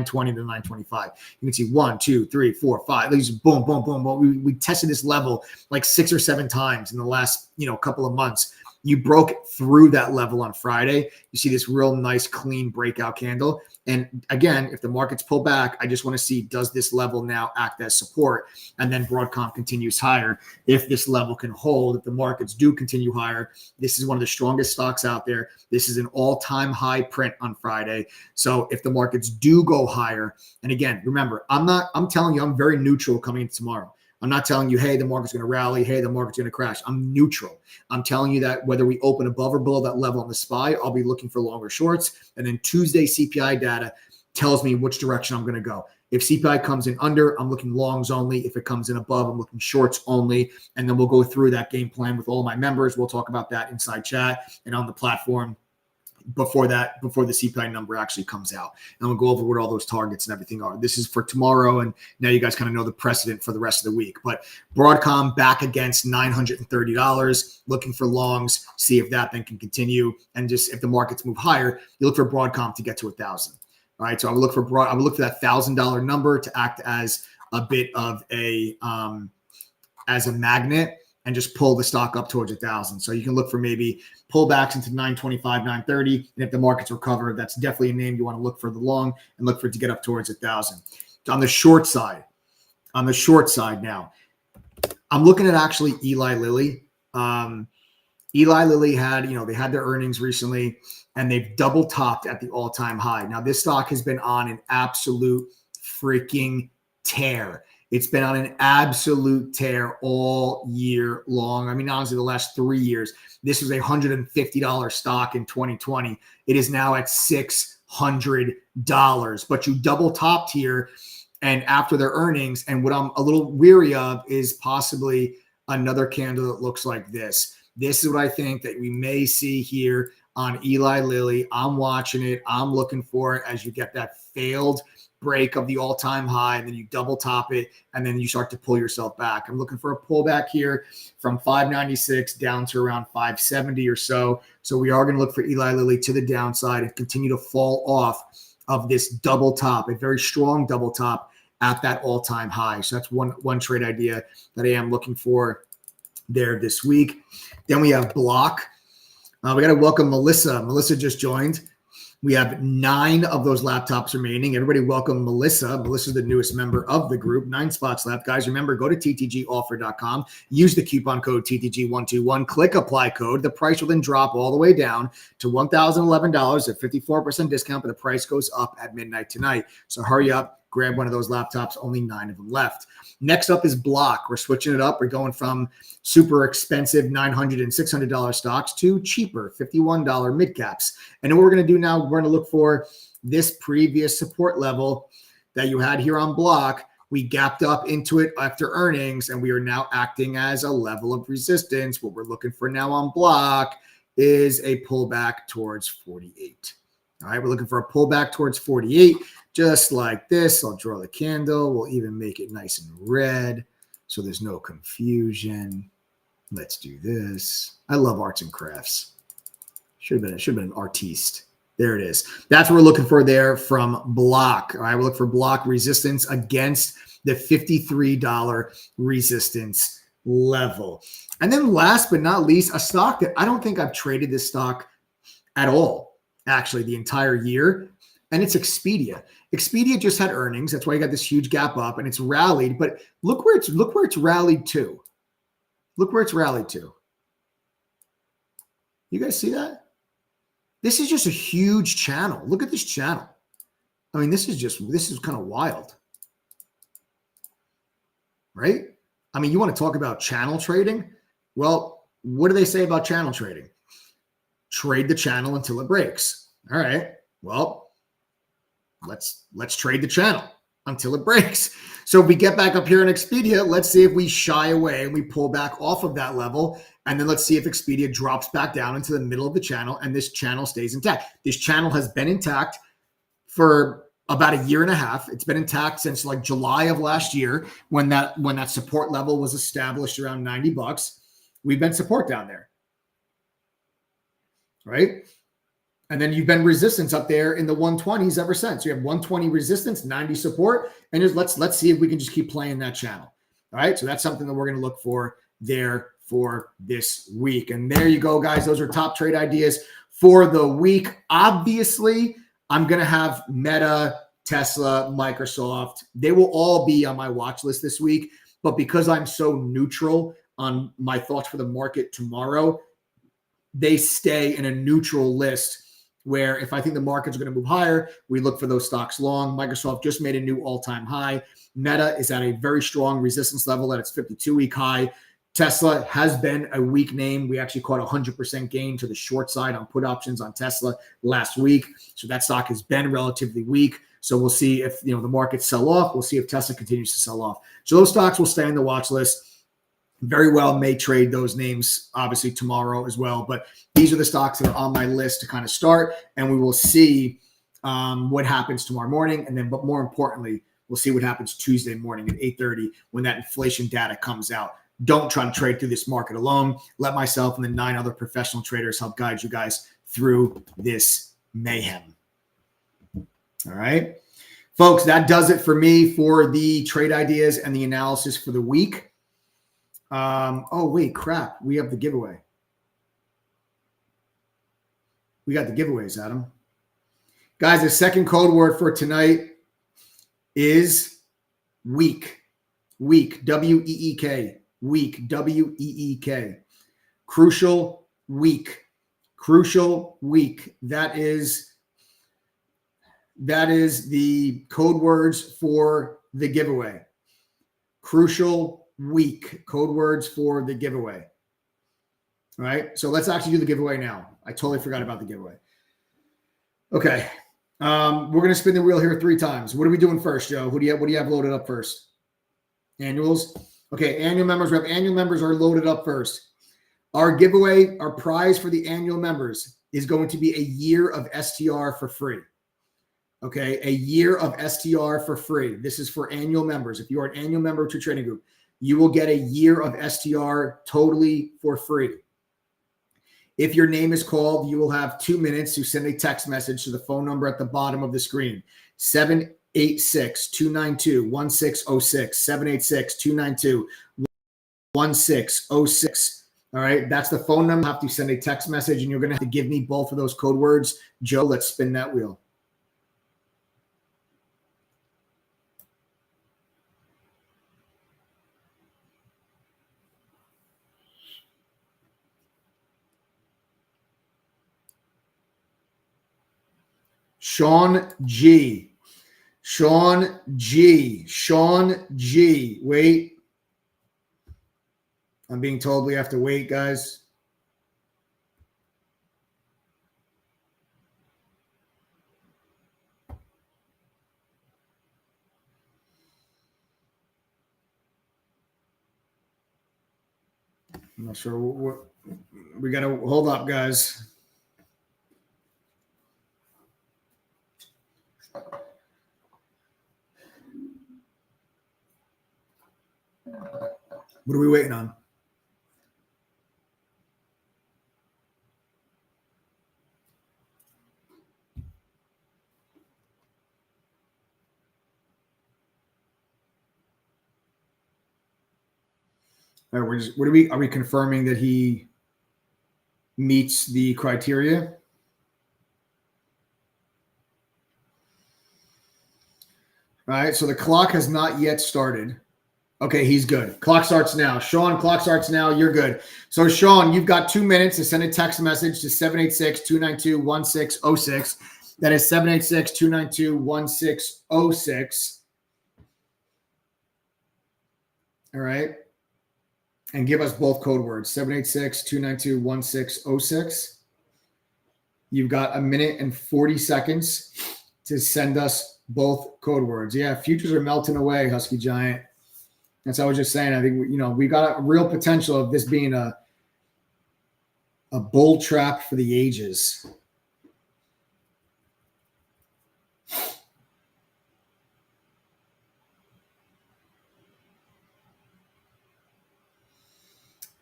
[SPEAKER 5] to $925. You can see 1, 2, 3, 4, 5. These boom, boom, boom, boom. We tested this level like 6 or 7 times in the last, couple of months. You broke through that level on Friday. You see this real nice, clean breakout candle. And again, if the markets pull back, I just want to see, does this level now act as support? And then Broadcom continues higher. If this level can hold, if the markets do continue higher, this is one of the strongest stocks out there. This is an all-time high print on Friday. So if the markets do go higher, and again, remember, I'm telling you, I'm very neutral coming into tomorrow. I'm not telling you, hey, the market's going to rally. Hey, the market's going to crash. I'm neutral. I'm telling you that whether we open above or below that level on the SPY, I'll be looking for longer shorts. And then Tuesday CPI data tells me which direction I'm going to go. If CPI comes in under, I'm looking longs only. If it comes in above, I'm looking shorts only. And then we'll go through that game plan with all my members. We'll talk about that inside chat and on the platform before the CPI number actually comes out. And we'll go over what all those targets and everything are. This is for tomorrow, and now you guys kind of know the precedent for the rest of the week. But Broadcom back against $930, looking for longs, see if that then can continue. And just if the markets move higher, you look for Broadcom to get to 1,000. All right, so I would look for that $1,000 number to act as a bit of a magnet and just pull the stock up towards 1,000. So you can look for maybe pullbacks into 925, 930. And if the markets recover, that's definitely a name you want to look for the long and look for it to get up towards 1,000. On the short side now, I'm looking at actually Eli Lilly. Eli Lilly had, they had their earnings recently and they've double topped at the all-time high. Now this stock has been on an absolute freaking tear. It's been on an absolute tear all year long. I mean, honestly, the last 3 years, this was a $150 stock in 2020. It is now at $600, but you double topped here and after their earnings. And what I'm a little weary of is possibly another candle that looks like this. This is what I think that we may see here on Eli Lilly. I'm watching it. I'm looking for it as you get that failed break of the all-time high, and then you double top it, and then you start to pull yourself back. I'm looking for a pullback here from 596 down to around 570 or so. So we are going to look for Eli Lilly to the downside and continue to fall off of this double top, a very strong double top at that all-time high. So that's one trade idea that I am looking for there this week. Then we have Block. We got to welcome Melissa. Melissa just joined. We have 9 of those laptops remaining. Everybody welcome Melissa. Melissa's the newest member of the group. 9 spots left. Guys, remember, go to ttgoffer.com. Use the coupon code TTG121. Click apply code. The price will then drop all the way down to $1,011 at 54% discount, but the price goes up at midnight tonight. So hurry up. Grab one of those laptops. Only 9 of them left. Next up is Block. We're switching it up. We're going from super expensive $900 and $600 stocks to cheaper $51 mid caps. And what we're going to do now, we're going to look for this previous support level that you had here on Block. We gapped up into it after earnings, and we are now acting as a level of resistance. What we're looking for now on Block is a pullback towards 48. All right, we're looking for a pullback towards 48. Just like this. I'll draw the candle. We'll even make it nice and red so there's no confusion. Let's do this. I love arts and crafts. Should have been an artiste. There it is. That's what we're looking for there from Block. All right, we'll look for Block resistance against the $53 resistance level. And then last but not least, a stock that I don't think I've traded this stock at all, actually, the entire year. And it's Expedia. Expedia just had earnings. That's why you got this huge gap up, and it's rallied. But look where it's rallied to. Look where it's rallied to. You guys see that? This is just a huge channel. Look at this channel. I mean, this is kind of wild. Right? I mean, you want to talk about channel trading? Well, what do they say about channel trading? Trade the channel until it breaks. All right. Well, let's trade the channel until it breaks. So if we get back up here in Expedia, let's see if we shy away and we pull back off of that level. And then let's see if Expedia drops back down into the middle of the channel and this channel stays intact. This channel has been intact for about a year and a half. It's been intact since like July of last year when that support level was established around $90. We've been support down there. Right? And then you've been resistance up there in the 120s ever since. You have 120 resistance, 90 support, and just let's see if we can just keep playing that channel. All right, so that's something that we're going to look for there for this week. And there you go, guys. Those are top trade ideas for the week. Obviously, I'm going to have Meta, Tesla, Microsoft. They will all be on my watch list this week. But because I'm so neutral on my thoughts for the market tomorrow, they stay in a neutral list where if I think the market's going to move higher, we look for those stocks long. Microsoft just made a new all-time high. Meta is at a very strong resistance level at its 52-week high. Tesla has been a weak name. We actually caught 100% gain to the short side on put options on Tesla last week. So that stock has been relatively weak. So we'll see if the markets sell off. We'll see if Tesla continues to sell off. So those stocks will stay on the watch list. Very well may trade those names obviously tomorrow as well. But these are the stocks that are on my list to kind of start. And we will see what happens tomorrow morning. And then, but more importantly, we'll see what happens Tuesday morning at 8:30 when that inflation data comes out. Don't try to trade through this market alone. Let myself and the 9 other professional traders help guide you guys through this mayhem. All right, folks, that does it for me for the trade ideas and the analysis for the week. Oh, wait, crap. We have the giveaway. We got the giveaways, Adam. Guys, the second code word for tonight is week. Week, W-E-E-K. Week, W-E-E-K. Crucial week. Crucial week. That is the code words for the giveaway. Crucial week. Code words for the giveaway. All right. So let's actually do the giveaway now. I totally forgot about the giveaway. Okay. We're going to spin the wheel here 3 times. What are we doing first, Joe? What do you have loaded up first? Annuals. Okay. Annual members. We have annual members are loaded up first. Our giveaway, our prize for the annual members is going to be a year of STR for free. Okay, a year of STR for free. This is for annual members. If you are an annual member to Trading Group, you will get a year of STR totally for free. If your name is called, you will have 2 minutes to send a text message to the phone number at the bottom of the screen, 786-292-1606, 786-292-1606. All right, that's the phone number. You have to send a text message, and you're going to have to give me both of those code words. Joe, let's spin that wheel. Sean G. Sean G. Sean G. Wait. I'm being told we have to wait, guys. I'm not sure what we got to hold up, guys. What are we waiting on? All right, are we confirming that he meets the criteria? All right, so the clock has not yet started. Okay, he's good. Clock starts now. Sean, clock starts now. You're good. So, Sean, you've got 2 minutes to send a text message to 786-292-1606. That is 786-292-1606. All right. And give us both code words, 786-292-1606. You've got 1 minute and 40 seconds to send us both code words. Yeah, futures are melting away, Husky Giant. That's what I was just saying. I think, we got a real potential of this being a bull trap for the ages.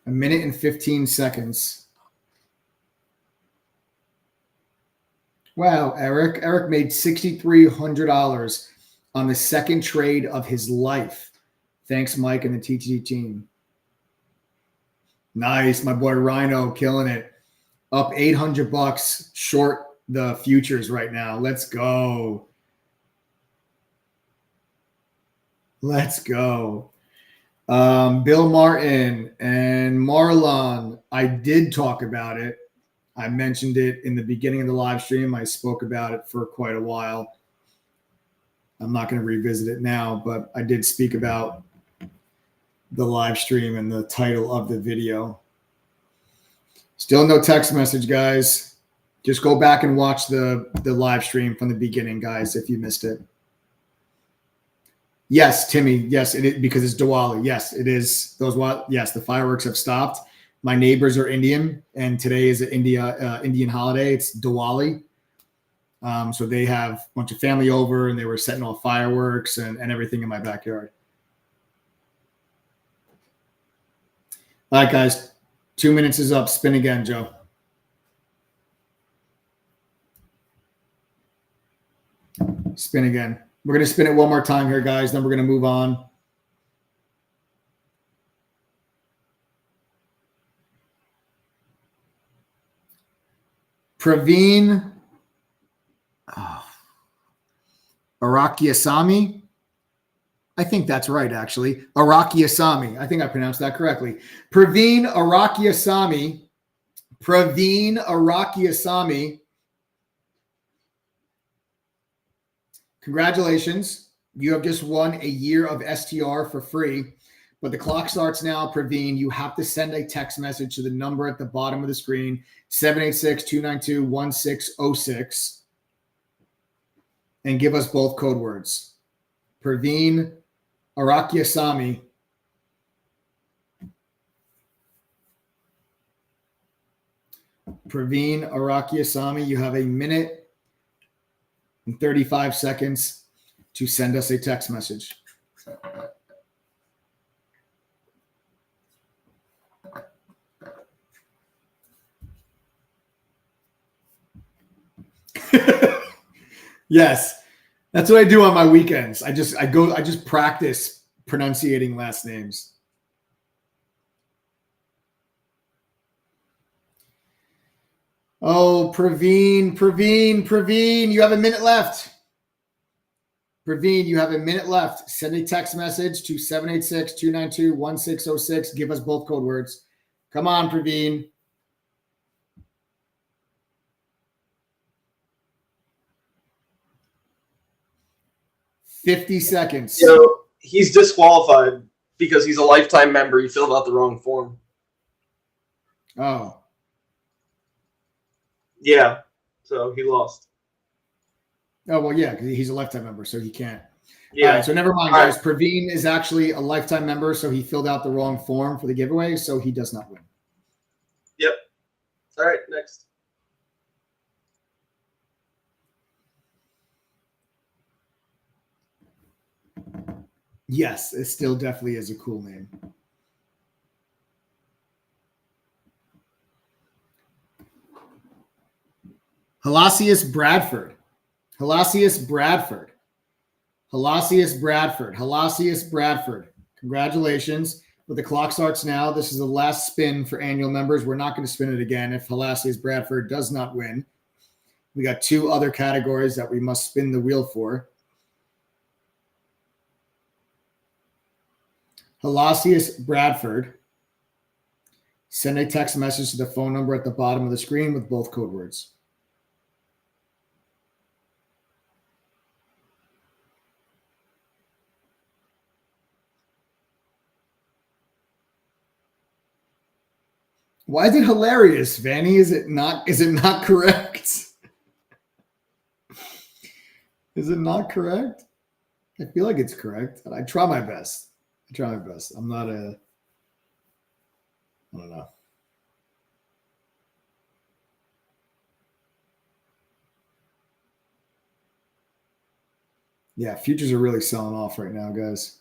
[SPEAKER 5] A minute and 15 seconds. Wow, Eric. Eric made $6,300 on the second trade of his life. Thanks, Mike and the TTG team. Nice. My boy Rhino killing it. Up $800 short the futures right now. Let's go. Let's go. Bill Martin and Marlon, I did talk about it. I mentioned it in the beginning of the live stream. I spoke about it for quite a while. I'm not going to revisit it now, but I did speak about the live stream and the title of the video. Still no text message, guys. Just go back and watch the live stream from the beginning, guys, if you missed it. Yes, Timmy. Yes, it is, because it's Diwali. Yes, it is. Yes, the fireworks have stopped. My neighbors are Indian, and today is an Indian holiday. It's Diwali. So they have a bunch of family over, and they were setting off fireworks and everything in my backyard. All right, guys. 2 minutes is up. Spin again, Joe. Spin again. We're going to spin it one more time here, guys. Then we're going to move on. Praveen Arakiasamy. I think that's right, actually. Arakiasamy. I think I pronounced that correctly. Praveen Arakiasamy. Praveen Arakiasamy. Congratulations. You have just won a year of STR for free. But the clock starts now, Praveen. You have to send a text message to the number at the bottom of the screen, 786-292-1606, and give us both code words. Praveen Arakiasamy. Praveen Arakiasamy, you have 1 minute and 35 seconds to send us a text message. Yes, that's what I do on my weekends. I just practice pronunciating last names. Oh, Praveen, you have a minute left. Praveen, you have a minute left. Send a text message to 786-292-1606. Give us both code words. Come on, Praveen. $50 seconds.
[SPEAKER 6] So he's disqualified because he's a lifetime member. He filled out the wrong form.
[SPEAKER 5] Oh.
[SPEAKER 6] Yeah. So he lost.
[SPEAKER 5] Oh, well, yeah, because he's a lifetime member, so he can't.
[SPEAKER 6] Yeah.
[SPEAKER 5] All right, so never mind,
[SPEAKER 6] All
[SPEAKER 5] guys.
[SPEAKER 6] right.
[SPEAKER 5] Praveen is actually a lifetime member, so he filled out the wrong form for the giveaway, so he does not win.
[SPEAKER 6] Yep. All right. Next.
[SPEAKER 5] Yes, it still definitely is a cool name. Halasius Bradford. Congratulations. But the clock starts now. This is the last spin for annual members. We're not going to spin it again if Halasius Bradford does not win. We got 2 other categories that we must spin the wheel for. Halasius Bradford. Send a text message to the phone number at the bottom of the screen with both code words. Why is it hilarious, Vanny? Is it not correct? Is it not correct? I feel like it's correct. I try my best. I'm not I don't know. Yeah, futures are really selling off right now, guys.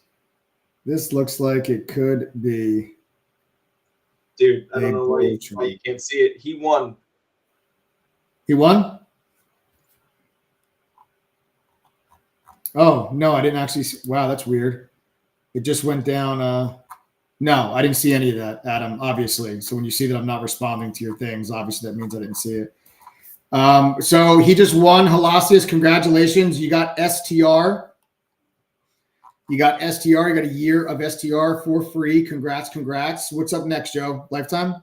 [SPEAKER 5] This looks like it could be.
[SPEAKER 6] Dude, I don't know why you can't see it. He won.
[SPEAKER 5] He won? Oh, no, I didn't actually see. Wow, that's weird. It just went down. No, I didn't see any of that, Adam, obviously. So when you see that I'm not responding to your things, obviously that means I didn't see it. So he just won. Halasius, congratulations. You got STR. You got a year of STR for free. Congrats. What's up next, Joe? Lifetime?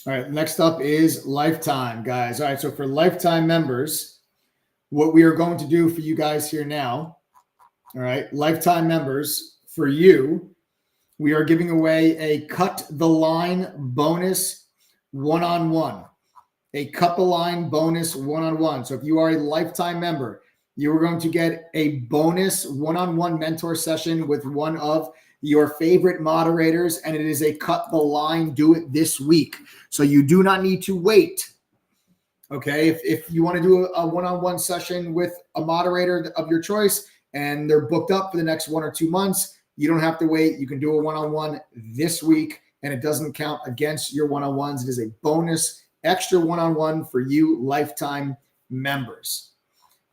[SPEAKER 5] All right, next up is Lifetime, guys. All right, so for Lifetime members, what we are going to do for you guys here now, all right, Lifetime members, for you, we are giving away a Cut the Line bonus one-on-one. A Cut the Line bonus one-on-one. So if you are a Lifetime member, you are going to get a bonus one-on-one mentor session with one of your favorite moderators, and it is a Cut the Line, do it this week. So you do not need to wait. Okay, if you want to do a one-on-one session with a moderator of your choice and they're booked up for the next 1 or 2 months, you don't have to wait. You can do a one-on-one this week, and it doesn't count against your one-on-ones. It is a bonus extra one-on-one for you Lifetime members.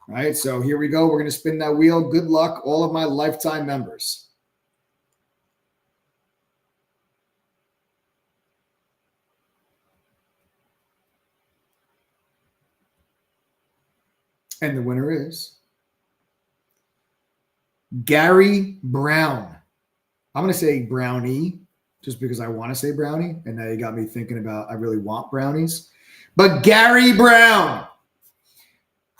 [SPEAKER 5] All right, so here we go. We're going to spin that wheel. Good luck, all of my Lifetime members. And the winner is Gary Brown. I'm going to say Brownie just because I want to say Brownie. And now you got me thinking about I really want brownies. But Gary Brown.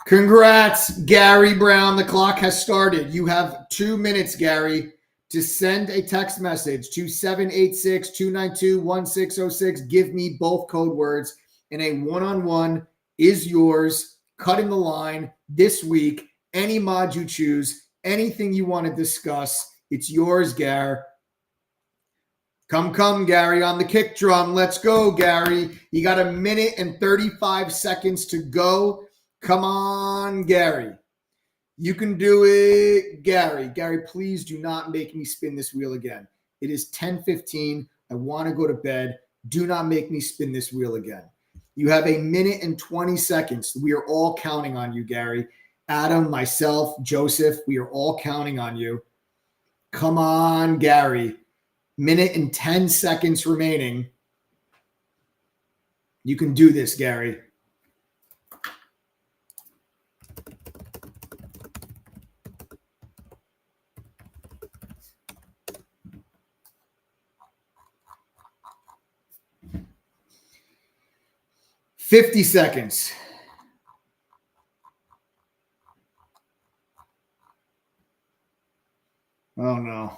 [SPEAKER 5] Congrats, Gary Brown. The clock has started. You have 2 minutes, Gary, to send a text message to 786-292-1606. Give me both code words, and a one-on-one is yours cutting the line this week. Any mod you choose, anything you want to discuss, it's yours, Gar. Come, Gary, on the kick drum. Let's go, Gary. You got 1 minute and 35 seconds to go. Come on, Gary. You can do it, Gary. Gary, please do not make me spin this wheel again. It is 10:15. I want to go to bed. Do not make me spin this wheel again. You have 1 minute and 20 seconds. We are all counting on you, Gary. Adam, myself, Joseph, we are all counting on you. Come on, Gary. 1 minute and 10 seconds remaining. You can do this, Gary. $50 seconds. Oh, no.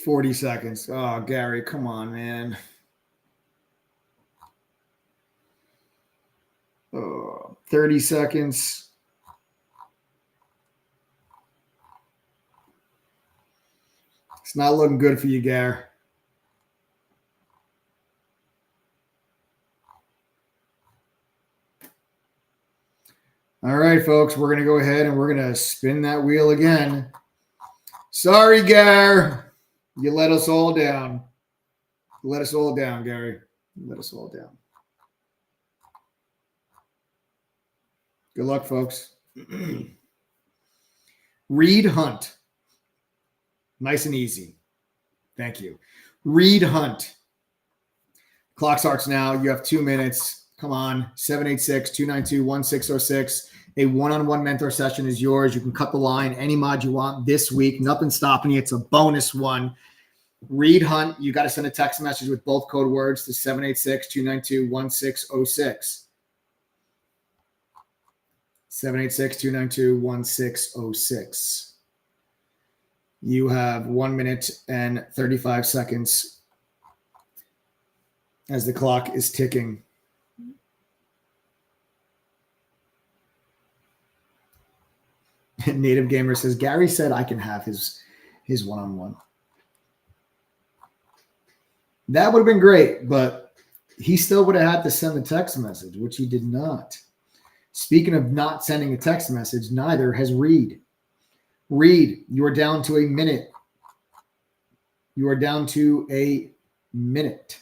[SPEAKER 5] 40 seconds. Oh, Gary, come on, man. Oh, 30 seconds. It's not looking good for you, Gary. All right, folks, we're going to go ahead and we're going to spin that wheel again. Sorry, Gar. You let us all down. You let us all down, Gary. You let us all down. Good luck, folks. Reed Hunt. Nice and easy. Thank you. Reed Hunt. Clock starts now. You have 2 minutes. Come on, 786-292-1606. A one-on-one mentor session is yours. You can cut the line, any mod you want this week. Nothing stopping you. It's a bonus one. Reed Hunt, you got to send a text message with both code words to 786-292-1606. 786-292-1606. You have 1 minute and 35 seconds as the clock is ticking. Native Gamer says, Gary said I can have his one-on-one. That would have been great, but he still would have had to send the text message, which he did not. Speaking of not sending a text message, neither has Reed. Reed, you are down to 1 minute. You are down to 1 minute.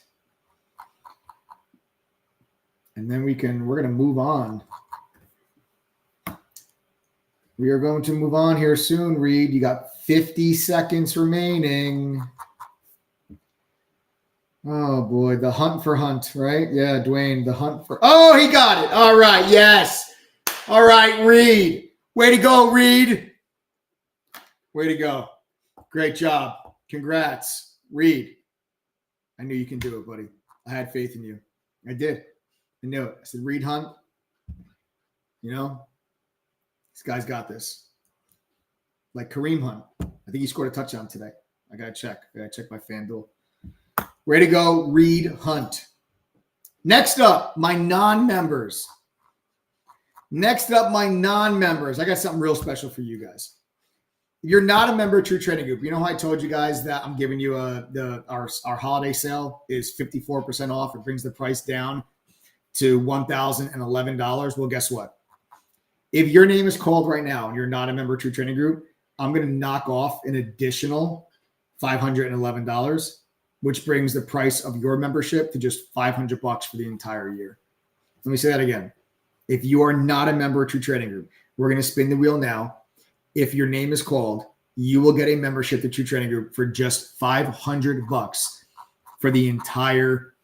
[SPEAKER 5] And then we're going to move on. We are going to move on here soon, Reed. You got 50 seconds remaining. Oh, boy. The hunt for Hunt, right? Yeah, Dwayne, the hunt for... Oh, he got it. All right, yes. All right, Reed. Way to go, Reed. Way to go. Great job. Congrats, Reed. I knew you can do it, buddy. I had faith in you. I did. I knew it. I said, Reed Hunt, you know, this guy's got this. Like Kareem Hunt. I think he scored a touchdown today. I got to check. I got to check my FanDuel. Way to go, Reed Hunt. Next up, my non-members. I got something real special for you guys. If you're not a member of True Trading Group, you know how I told you guys that I'm giving you our holiday sale is 54% off. It brings the price down to $1,011. Well, guess what? If your name is called right now and you're not a member of True Trading Group, I'm going to knock off an additional $511, which brings the price of your membership to just $500 for the entire year. Let me say that again. If you are not a member of True Trading Group, we're going to spin the wheel now. If your name is called, you will get a membership to True Trading Group for just $500 for the entire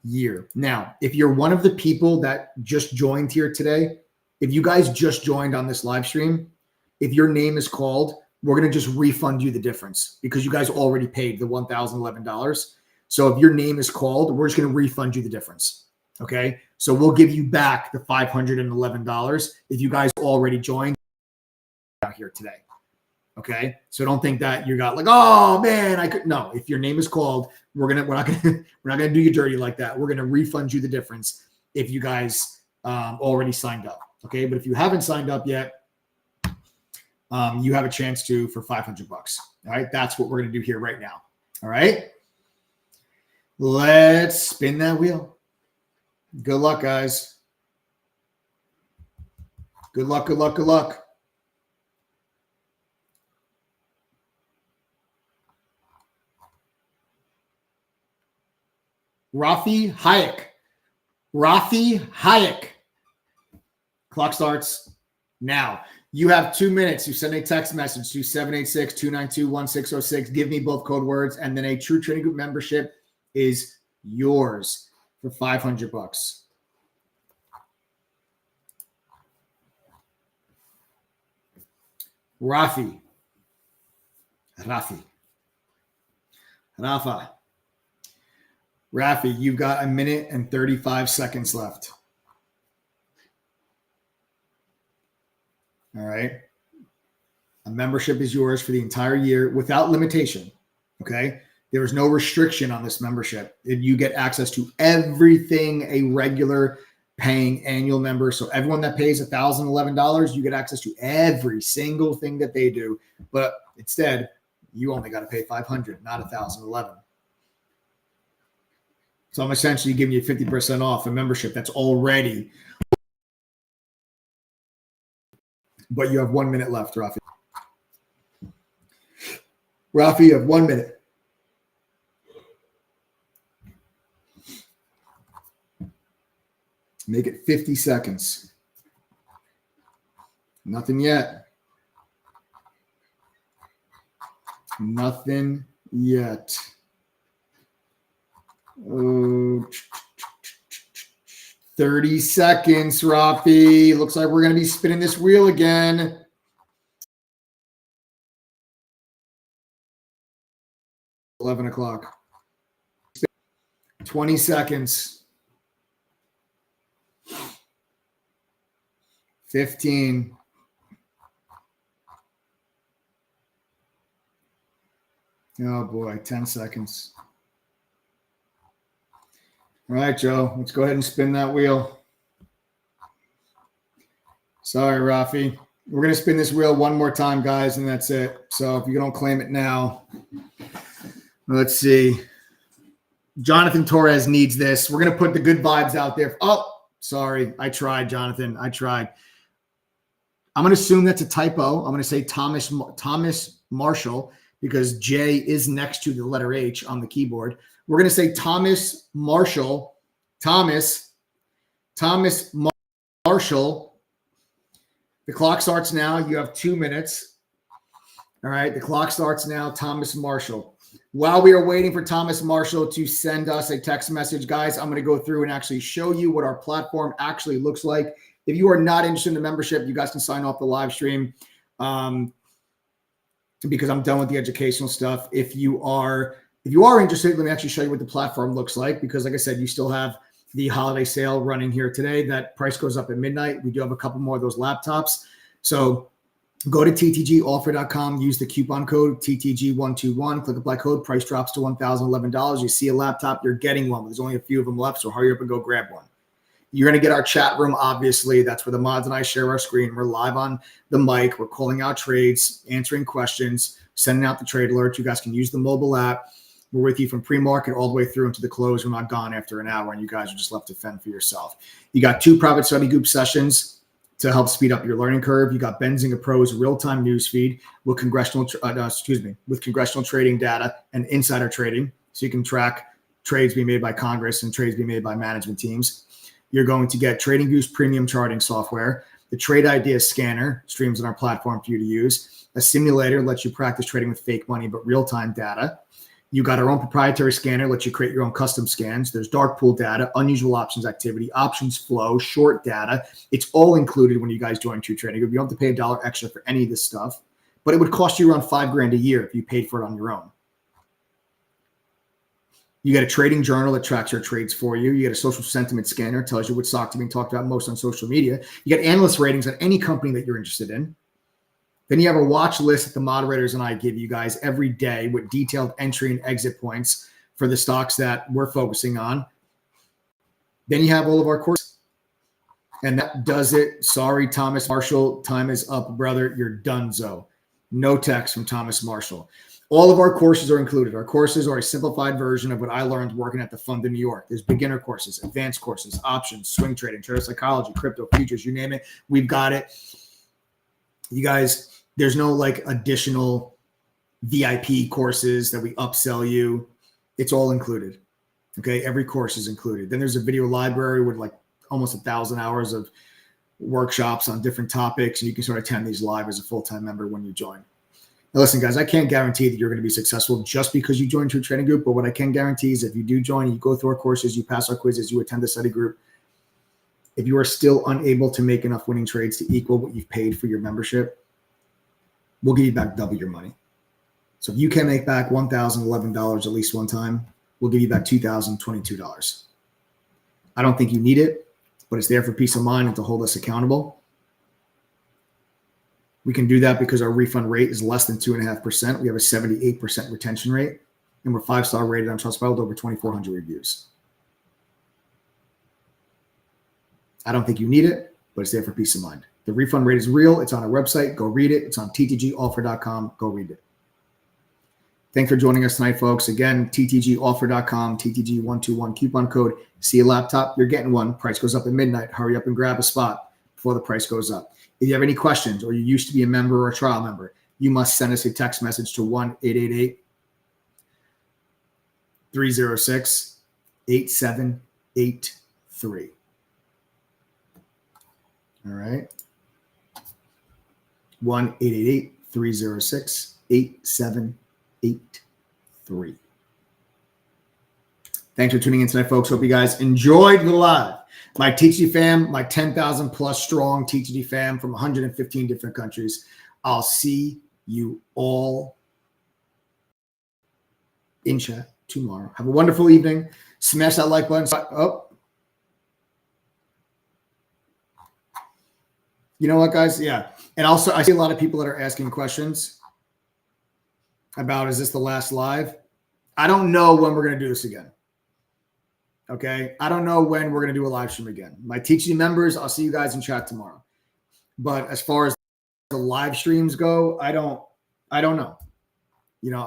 [SPEAKER 5] year. Now, if you're one of the people that just joined here today, if you guys just joined on this live stream, if your name is called, we're going to just refund you the difference because you guys already paid the $1,011. So if your name is called, we're just going to refund you the difference. Okay. So we'll give you back the $511 if you guys already joined out here today. Okay. So don't think that you got like, oh man, I could. No, if your name is called, we're not gonna do you dirty like that. We're gonna refund you the difference. if you guys already signed up. Okay, but if you haven't signed up yet, you have a chance to for $500. All right, that's what we're going to do here right now. All right, let's spin that wheel. Good luck, guys. Good luck, good luck, good luck. Rafi Hayek. Rafi Hayek. Clock starts now. You have 2 minutes to send a text message to 786-292-1606. Give me both code words, and then a True Trading Group membership is yours for $500. Rafa. Rafi, you've got 1 minute and 35 seconds left. All right. A membership is yours for the entire year without limitation. Okay. There is no restriction on this membership. You get access to everything a regular paying annual member. So everyone that pays $1,011, you get access to every single thing that they do. But instead, you only got to pay $500, not $1,011. So I'm essentially giving you 50% off a membership that's already. But you have 1 minute left, Rafi. Rafi, you have 1 minute. Make it 50 seconds. Nothing yet. Nothing yet. Oh, 30 seconds, Rafi. Looks like we're going to be spinning this wheel again. $11. 20 seconds. 15. Oh boy, 10 seconds. All right, Joe, let's go ahead and spin that wheel. Sorry, Rafi. We're going to spin this wheel one more time, guys, and that's it. So if you don't claim it now, let's see. Jonathan Torres needs this. We're going to put the good vibes out there. Oh, sorry. I tried, Jonathan. I tried. I'm going to assume that's a typo. I'm going to say Thomas Marshall because J is next to the letter H on the keyboard. We're going to say Thomas Marshall. Thomas Marshall. The clock starts now. You have 2 minutes. All right. The clock starts now. Thomas Marshall. While we are waiting for Thomas Marshall to send us a text message, guys, I'm going to go through and actually show you what our platform actually looks like. If you are not interested in the membership, you guys can sign off the live stream because I'm done with the educational stuff. If you are interested, let me actually show you what the platform looks like because, like I said, you still have the holiday sale running here today. That price goes up at midnight. We do have a couple more of those laptops. So go to ttgoffer.com, use the coupon code TTG121, click apply code, price drops to $1,011. You see a laptop, you're getting one. There's only a few of them left, so hurry up and go grab one. You're going to get our chat room, obviously. That's where the mods and I share our screen. We're live on the mic. We're calling out trades, answering questions, sending out the trade alerts. You guys can use the mobile app. We're with you from pre-market all the way through into the close. We're not gone after an hour, and you guys are just left to fend for yourself. You got 2 private study group sessions to help speed up your learning curve. You got Benzinga Pro's real-time news feed with congressional trading data and insider trading, so you can track trades being made by Congress and trades being made by management teams. You're going to get Trading Goose premium charting software. The Trade Idea Scanner streams on our platform for you to use. A simulator lets you practice trading with fake money, but real-time data. You got our own proprietary scanner, lets you create your own custom scans. There's dark pool data, unusual options activity, options flow, short data. It's all included when you guys join True Trading Group. You don't have to pay $1 extra for any of this stuff, but it would cost you around $5,000 a year if you paid for it on your own. You get a trading journal that tracks your trades for you. You get a social sentiment scanner, tells you what stocks are being talked about most on social media. You get analyst ratings on any company that you're interested in. Then you have a watch list that the moderators and I give you guys every day with detailed entry and exit points for the stocks that we're focusing on. Then you have all of our courses. And that does it. Sorry, Thomas Marshall. Time is up, brother. You're donezo. No text from Thomas Marshall. All of our courses are included. Our courses are a simplified version of what I learned working at the fund in New York. There's beginner courses, advanced courses, options, swing trading, trader psychology, crypto, futures, you name it. We've got it. You guys, there's no like additional VIP courses that we upsell you. It's all included. Okay. Every course is included. Then there's a video library with like almost 1,000 hours of workshops on different topics. And you can sort of attend these live as a full-time member when you join. Now, listen, guys, I can't guarantee that you're going to be successful just because you join to a trading group. But what I can guarantee is if you do join, you go through our courses, you pass our quizzes, you attend the study group, if you are still unable to make enough winning trades to equal what you've paid for your membership, we'll give you back double your money. So if you can make back $1,011 at least one time, we'll give you back $2,022. I don't think you need it, but it's there for peace of mind and to hold us accountable. We can do that because our refund rate is less than 2.5%. We have a 78% retention rate, and we're 5-star rated on Trustpilot with over 2,400 reviews. I don't think you need it, but it's there for peace of mind. The refund rate is real. It's on our website. Go read it. It's on ttgoffer.com. Go read it. Thanks for joining us tonight, folks. Again, ttgoffer.com, TTG121 coupon code. See a laptop, you're getting one. Price goes up at midnight. Hurry up and grab a spot before the price goes up. If you have any questions or you used to be a member or a trial member, you must send us a text message to 1-888-306-8783. All right. 1-888-306-8783. Thanks for tuning in tonight, folks. Hope you guys enjoyed the live. My TTG fam, my 10,000 plus strong TTG fam from 115 different countries. I'll see you all in chat tomorrow. Have a wonderful evening. Smash that like button. Oh, you know what, guys? Yeah. And also, I see a lot of people that are asking questions about, is this the last live? I don't know when we're going to do this again. Okay. I don't know when we're going to do a live stream again. My TTG members, I'll see you guys in chat tomorrow. But as far as the live streams go, I don't know. You know,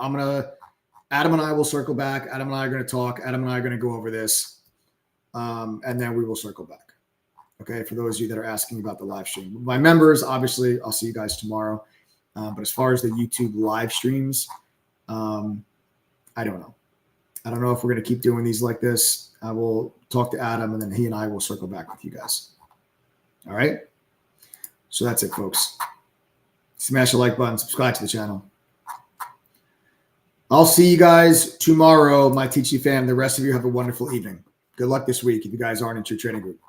[SPEAKER 5] Adam and I will circle back. Adam and I are going to talk. Adam and I are going to go over this. And then we will circle back. Okay. For those of you that are asking about the live stream, my members, obviously, I'll see you guys tomorrow. But as far as the YouTube live streams, I don't know. I don't know if we're going to keep doing these like this. I will talk to Adam, and then he and I will circle back with you guys. All right? So that's it, folks. Smash the like button. Subscribe to the channel. I'll see you guys tomorrow, my TTG fam. The rest of you have a wonderful evening. Good luck this week if you guys aren't in your trading group.